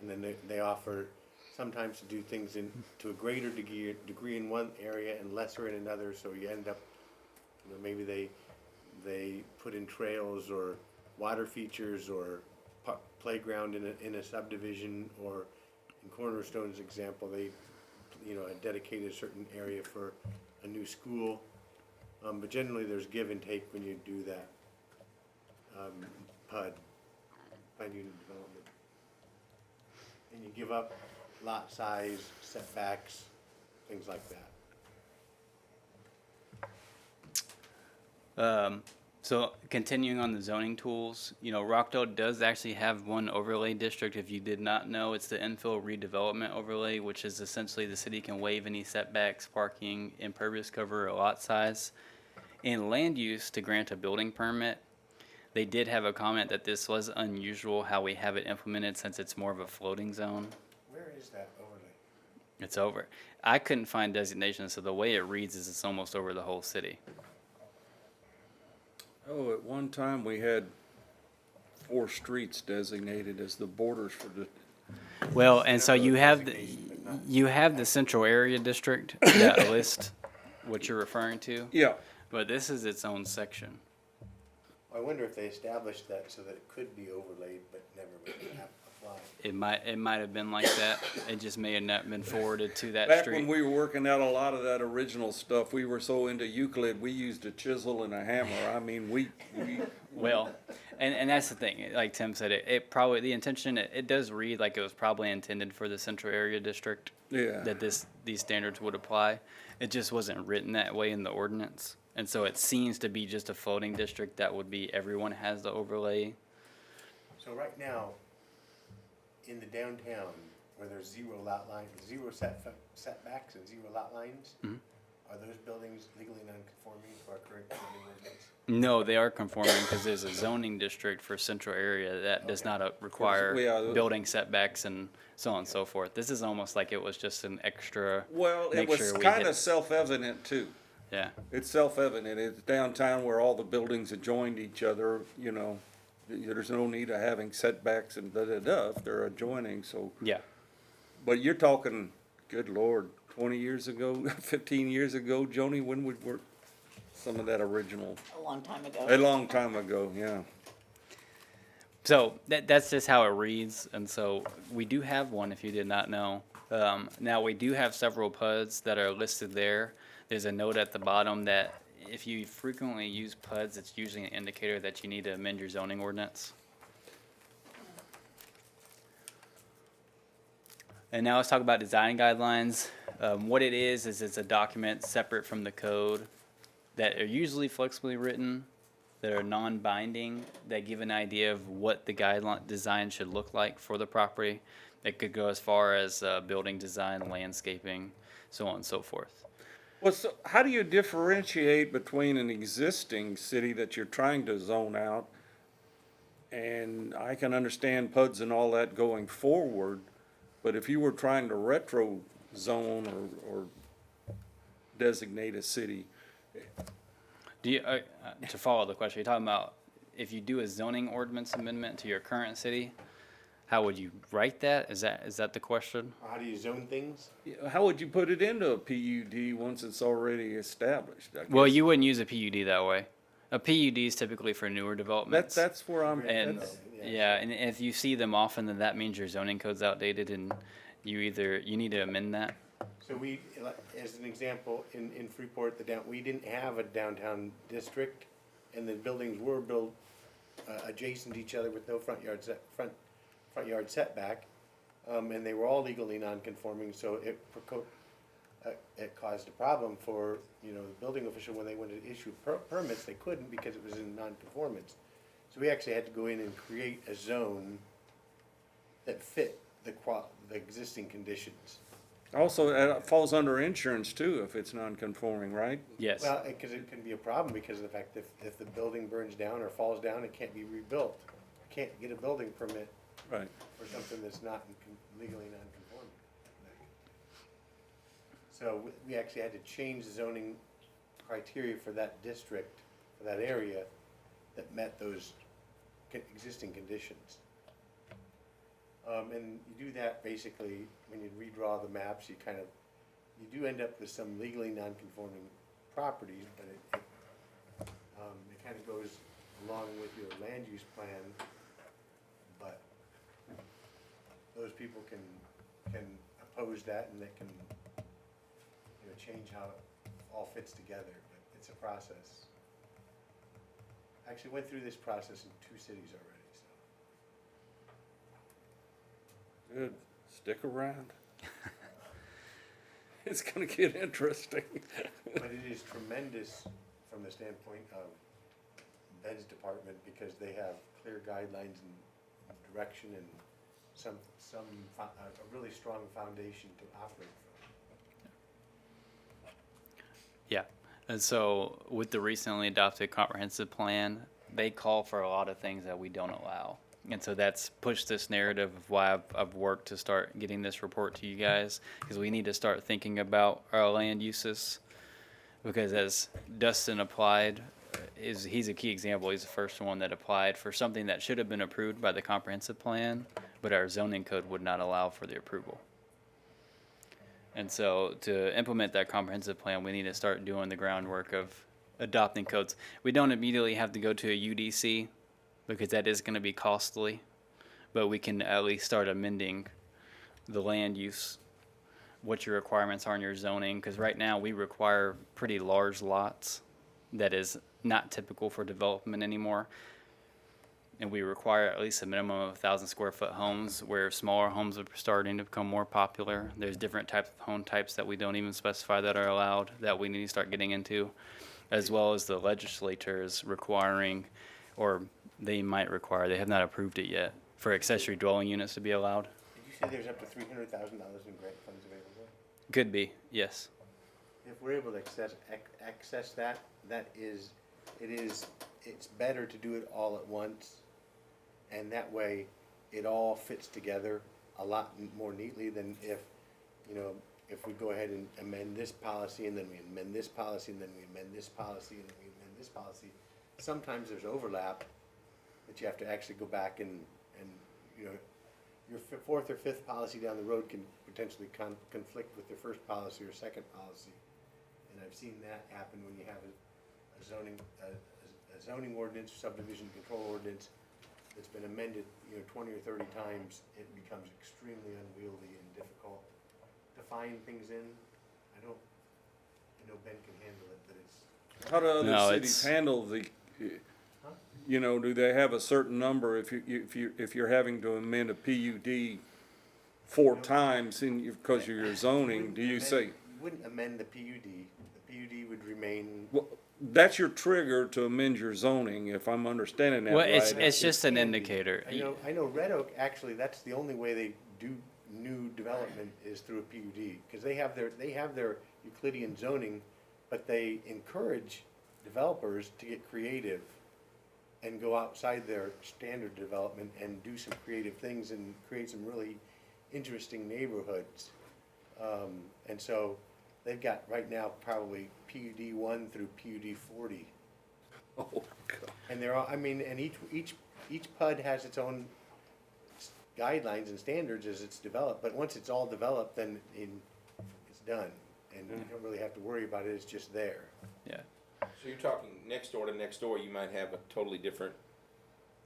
and then they offer sometimes to do things to a greater degree in one area and lesser in another, so you end up, maybe they put in trails or water features or playground in a subdivision, or in Cornerstone's example, they had dedicated a certain area for a new school. But generally there's give and take when you do that PUD, planned unit development. And you give up lot size, setbacks, things like that. So continuing on the zoning tools, Rockdale does actually have one overlay district. If you did not know, it's the infill redevelopment overlay, which is essentially the city can waive any setbacks, parking, impervious cover, or lot size. In land use to grant a building permit, they did have a comment that this was unusual how we have it implemented since it's more of a floating zone. Where is that overlay? It's over. I couldn't find designations, so the way it reads is it's almost over the whole city. Oh, at one time we had 4 streets designated as the borders for the, Well, and so you have the central area district that list what you're referring to, yeah. but this is its own section. I wonder if they established that so that it could be overlaid but never really applied. It might have been like that. It just may have not been forwarded to that Back street. when we were working out a lot of that original stuff, we were so into Euclid, we used a chisel and a hammer. I mean, we Well, and that's the thing. Like Tim said, it probably the intention it does read like it was probably intended for the central area district. Yeah. That these standards would apply. It just wasn't written that way in the ordinance, and so it seems to be just a floating district that would be everyone has the overlay. So right now, in the downtown, where there's zero setbacks and zero lot lines, are those buildings legally non-conforming to our current zoning ordinance? No, they are conforming because there's a zoning district for central area that does not require building setbacks and so on and so forth. This is almost like it was just an extra. well, it make was sure we kind hit- of self-evident too. Yeah. It's self-evident. It's downtown where all the buildings adjoined each other, there's no need of having setbacks and da-da-da if they're adjoining, so. Yeah. But you're talking, good Lord, 20 years ago, 15 years ago, Joni, when we were, some of that original, A long time ago. a long time ago, yeah. So that's just how it reads, and so we do have one if you did not know. Now we do have several PUDs that are listed there. There's a note at the bottom that if you frequently use PUDs, it's usually an indicator that you need to amend your zoning ordinance. And now let's talk about design guidelines. What it is it's a document separate from the code that are usually flexibly written, that are non-binding, that give an idea of what the guideline design should look like for the property. It could go as far as building design, landscaping, so on and so forth. Well, so how do you differentiate between an existing city that you're trying to zone out, and I can understand PUDs and all that going forward, but if you were trying to retro zone or designate a city, Do you, to follow the question, you're talking about if you do a zoning ordinance amendment to your current city, how would you write that? Is that the question? How do you zone things? how would you put it into a PUD once it's already established? I Well, guess? you wouldn't use a PUD that way. A PUD is typically for newer developments. That's where I'm, And that's, yeah, and if you see them often, then that means your zoning code's outdated, and You need to amend that. So we, as an example, in Freeport, we didn't have a downtown district, and the buildings were built adjacent to each other with no front yard setback, and they were all legally non-conforming, so it caused a problem for, the building official when they wanted to issue permits, they couldn't because it was in non-conformance. So we actually had to go in and create a zone that fit the existing conditions. Also, it falls under insurance too if it's non-conforming, right? Yes. Well, because it can be a problem because of the fact that if the building burns down or falls down, it can't be rebuilt. You can't get a building permit Right. for something that's not legally non-conforming. So we actually had to change the zoning criteria for that district, for that area, that met those existing conditions. And you do that basically, when you redraw the maps, you do end up with some legally non-conforming properties, but it kind of goes along with your land use plan, but those people can oppose that, and they can, change how it all fits together, but it's a process. I actually went through this process in 2 cities already, so. Good. Stick around. It's gonna get interesting. But it is tremendous from the standpoint of Ben's department, because they have clear guidelines and direction and a really strong foundation to operate from. Yeah. And so with the recently adopted comprehensive plan, they call for a lot of things that we don't allow. And so that's pushed this narrative of why I've worked to start getting this report to you guys, because we need to start thinking about our land uses. Because as Dustin applied, he's a key example. He's the first one that applied for something that should have been approved by the comprehensive plan, but our zoning code would not allow for the approval. And so to implement that comprehensive plan, we need to start doing the groundwork of adopting codes. We don't immediately have to go to a UDC, because that is going to be costly, but we can at least start amending the land use, what your requirements are in your zoning, because right now we require pretty large lots that is not typical for development anymore. And we require at least a minimum of 1,000 square foot homes, where smaller homes are starting to become more popular. There's different types of home types that we don't even specify that are allowed, that we need to start getting into, as well as the legislature is requiring, or they might require, they have not approved it yet, for accessory dwelling units to be allowed. Did you say there's up to $300,000 in grant funds available? Could be, yes. If we're able to access that, it's better to do it all at once, and that way it all fits together a lot more neatly than if we go ahead and amend this policy, and then we amend this policy, and then we amend this policy, and then we amend this policy. Sometimes there's overlap that you have to actually go back and your 4th or 5th policy down the road can potentially conflict with the first policy or second policy. And I've seen that happen when you have a zoning ordinance, subdivision control ordinance that's been amended 20 or 30 times. It becomes extremely unwieldy and difficult to find things in. I know Ben can handle it, but it's. How do No, other cities it's- handle the, do they have a certain number if you're having to amend a PUD 4 times because of your zoning, do you say? You wouldn't amend the PUD. The PUD would remain. Well, that's your trigger to amend your zoning, if I'm understanding that Well, right. it's just an indicator. I know Red Oak, actually, that's the only way they do new development is through a PUD, because they have their Euclidean zoning, but they encourage developers to get creative and go outside their standard development and do some creative things and create some really interesting neighborhoods. And so they've got right now probably PUD 1 through PUD 40. Oh, God. And they're all, and each PUD has its own guidelines and standards as it's developed, but once it's all developed, then it's done. And you don't really have to worry about it, it's just there. Yeah. So you're talking next door to next door, you might have a totally different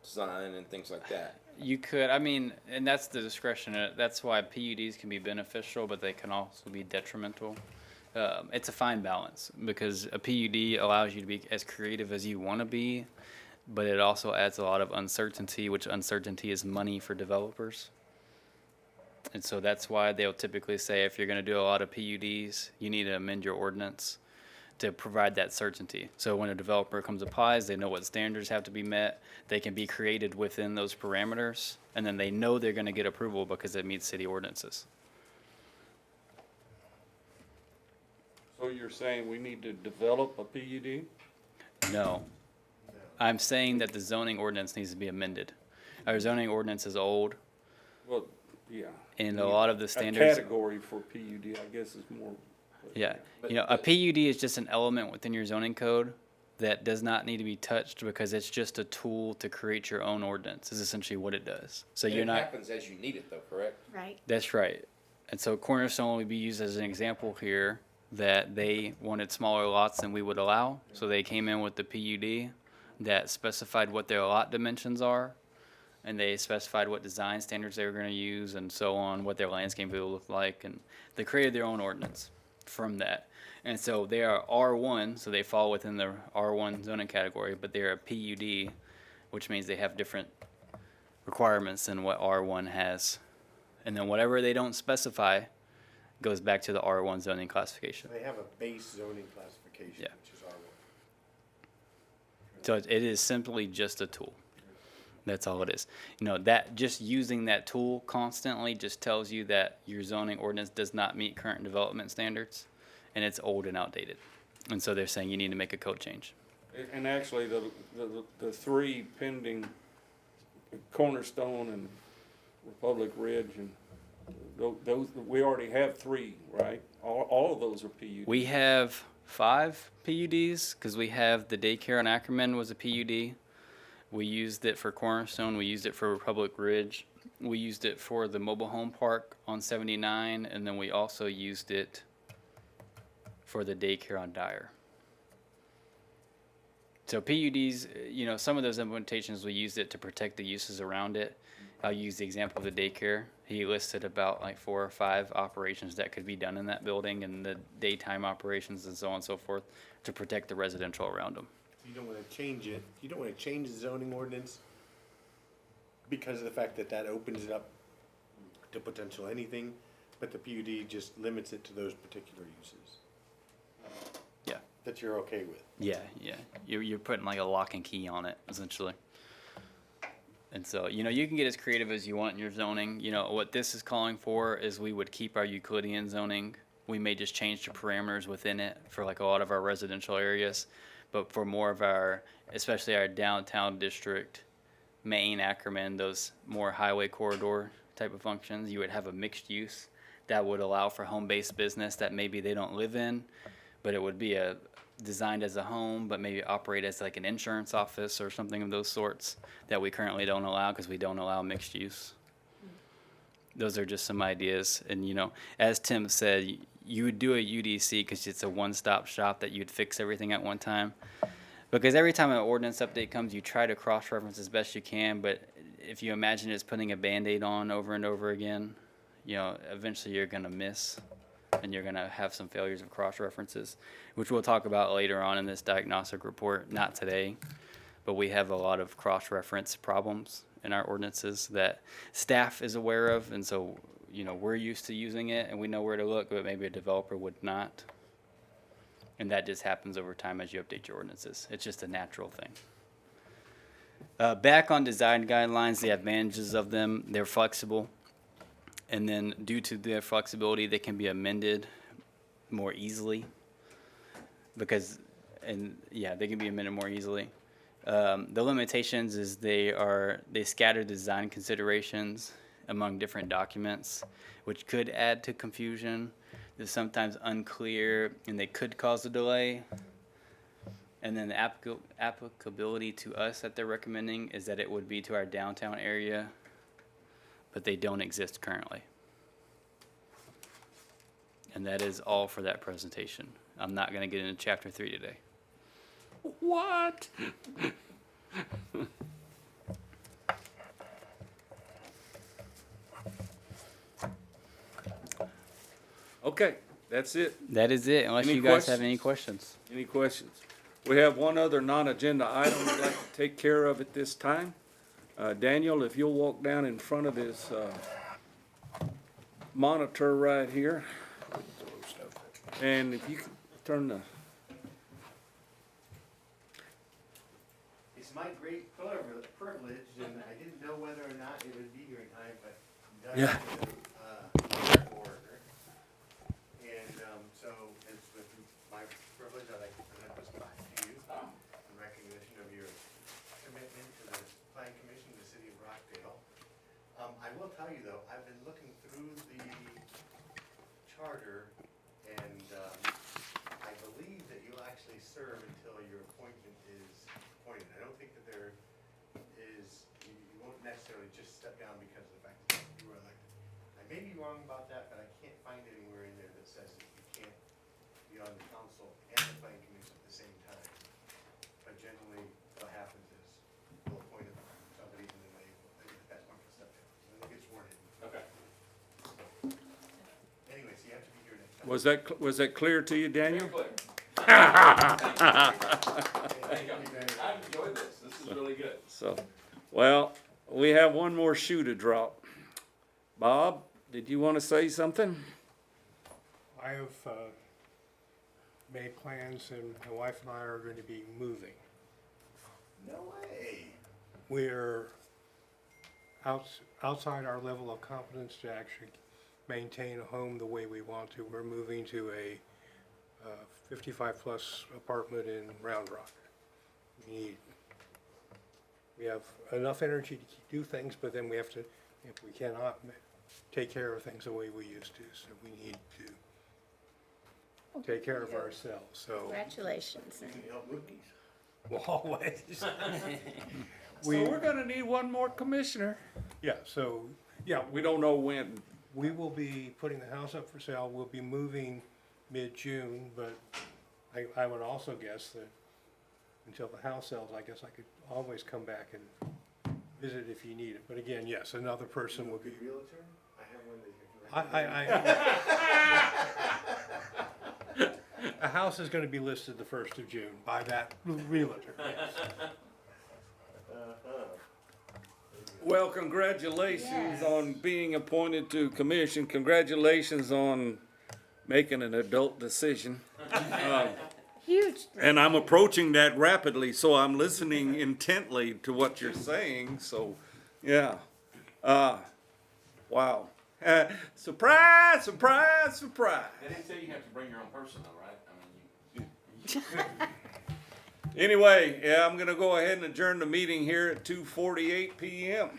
design and things like that. You could, I mean, and that's the discretion. That's why PUDs can be beneficial, but they can also be detrimental. It's a fine balance because a PUD allows you to be as creative as you want to be, but it also adds a lot of uncertainty, which uncertainty is money for developers. And so that's why they'll typically say if you're going to do a lot of PUDs, you need to amend your ordinance to provide that certainty. So when a developer applies, they know what standards have to be met. They can be created within those parameters, and then they know they're going to get approval because it meets city ordinances. So you're saying we need to develop a PUD? No. I'm saying that the zoning ordinance needs to be amended. Our zoning ordinance is old, Well, yeah. and a lot of the A standards. category for PUD, I guess, is more. Yeah, you know, a PUD is just an element within your zoning code that does not need to be touched because it's just a tool to create your own ordinance, is essentially what it does. So you're not. It happens as you need it though, correct? Right. That's right. And so Cornerstone would be used as an example here that they wanted smaller lots than we would allow. So they came in with the PUD that specified what their lot dimensions are, and they specified what design standards they were going to use and so on, what their landscape will look like, and they created their own ordinance from that. And so they are R1, so they fall within the R1 zoning category, but they're a PUD, which means they have different requirements than what R1 has. And then whatever they don't specify goes back to the R1 zoning classification. They have a base zoning classification, Yeah. which is R1. So it is simply just a tool. That's all it is. You know, that just using that tool constantly just tells you that your zoning ordinance does not meet current development standards and it's old and outdated. And so they're saying you need to make a code change. And actually, the three pending, Cornerstone and Republic Ridge, and those, we already have three, right? All of those are PUD. We have 5 PUDs because we have the daycare on Ackerman was a PUD. We used it for Cornerstone. We used it for Republic Ridge. We used it for the mobile home park on 79, and then we also used it for the daycare on Dyer. So PUDs, you know, some of those implementations, we used it to protect the uses around it. I'll use the example of the daycare. He listed about like 4 or 5 operations that could be done in that building and the daytime operations and so on and so forth to protect the residential around them. You don't wanna change it, you don't wanna change the zoning ordinance because of the fact that that opens it up to potential anything, but the PUD just limits it to those particular uses Yeah. that you're okay with. Yeah, yeah. You're putting like a lock and key on it, essentially. And so, you know, you can get as creative as you want in your zoning. You know, what this is calling for is we would keep our Euclidean zoning. We may just change the parameters within it for like a lot of our residential areas. But for more of our, especially our downtown district, Maine, Ackerman, those more highway corridor type of functions, you would have a mixed use that would allow for home-based business that maybe they don't live in, but it would be designed as a home, but maybe operate as like an insurance office or something of those sorts that we currently don't allow because we don't allow mixed use. Those are just some ideas. And, you know, as Tim said, you would do a UDC because it's a one-stop shop that you'd fix everything at one time. Because every time an ordinance update comes, you try to cross-reference as best you can, but if you imagine it's putting a Band-Aid on over and over again, you know, eventually you're going to miss and you're going to have some failures of cross-references, which we'll talk about later on in this diagnostic report, not today, but we have a lot of cross-reference problems in our ordinances that staff is aware of, and so, you know, we're used to using it and we know where to look, but maybe a developer would not. And that just happens over time as you update your ordinances. It's just a natural thing. Back on design guidelines, the advantages of them, they're flexible. And then due to their flexibility, they can be amended more easily. They can be amended more easily. The limitations is they scatter design considerations among different documents, which could add to confusion. They're sometimes unclear, and they could cause a delay. And then the applicability to us that they're recommending is that it would be to our downtown area, but they don't exist currently. And that is all for that presentation. I'm not going to get into chapter 3 today. What? Okay, that's it. That is it, unless Any you guys have any questions. Any questions? We have one other non-agenda item we'd like to take care of at this time. Daniel, if you'll walk down in front of this, monitor right here. And if you could turn the, It's my great privilege, and I didn't know whether or not it would be here in time, but Doug Yeah. is a orator. And so it's with my privilege, I'd like to present this back to you in recognition of your commitment to the Planning Commission of the City of Rockdale. I will tell you though, I've been looking through the charter, and I believe that you'll actually serve until your appointment is appointed. I don't think that there is, you won't necessarily just step down because of the fact that you were elected. I may be wrong about that, but I can't find anywhere in there that says that you can't be on the council and the planning commission at the same time. But generally, what happens is we'll appoint somebody and then that one can step down, and then they get sworn in. Okay. Anyway, so you have to be here next time. was that clear to you, Daniel? I've enjoyed this. This is really good. So, well, we have one more shoe to drop. Bob, did you want to say something? I have made plans, and my wife and I are going to be moving. No way. We're outside our level of competence to actually maintain a home the way we want to. We're moving to a 55-plus apartment in Round Rock. We have enough energy to do things, but then we have to, if we cannot take care of things the way we used to, so we need to take care of ourselves, so. Congratulations. Well, always. So we're gonna need one more commissioner. Yeah, so, yeah, We don't know when. we will be putting the house up for sale. We'll be moving mid-June, but I would also guess that until the house sells, I guess I could always come back and visit if you need it. But again, yes, another person will be. Realtor? I have one that you can recommend. A house is gonna be listed the 1st of June by that realtor, yes. Well, congratulations Yes. on being appointed to commission. Congratulations on making an adult decision. Huge. And I'm approaching that rapidly, so I'm listening intently to what you're saying, so, yeah. Wow. Surprise, surprise, surprise. They didn't say you have to bring your own person though, right? I mean, Anyway, yeah, I'm gonna go ahead and adjourn the meeting here at 2:48 PM.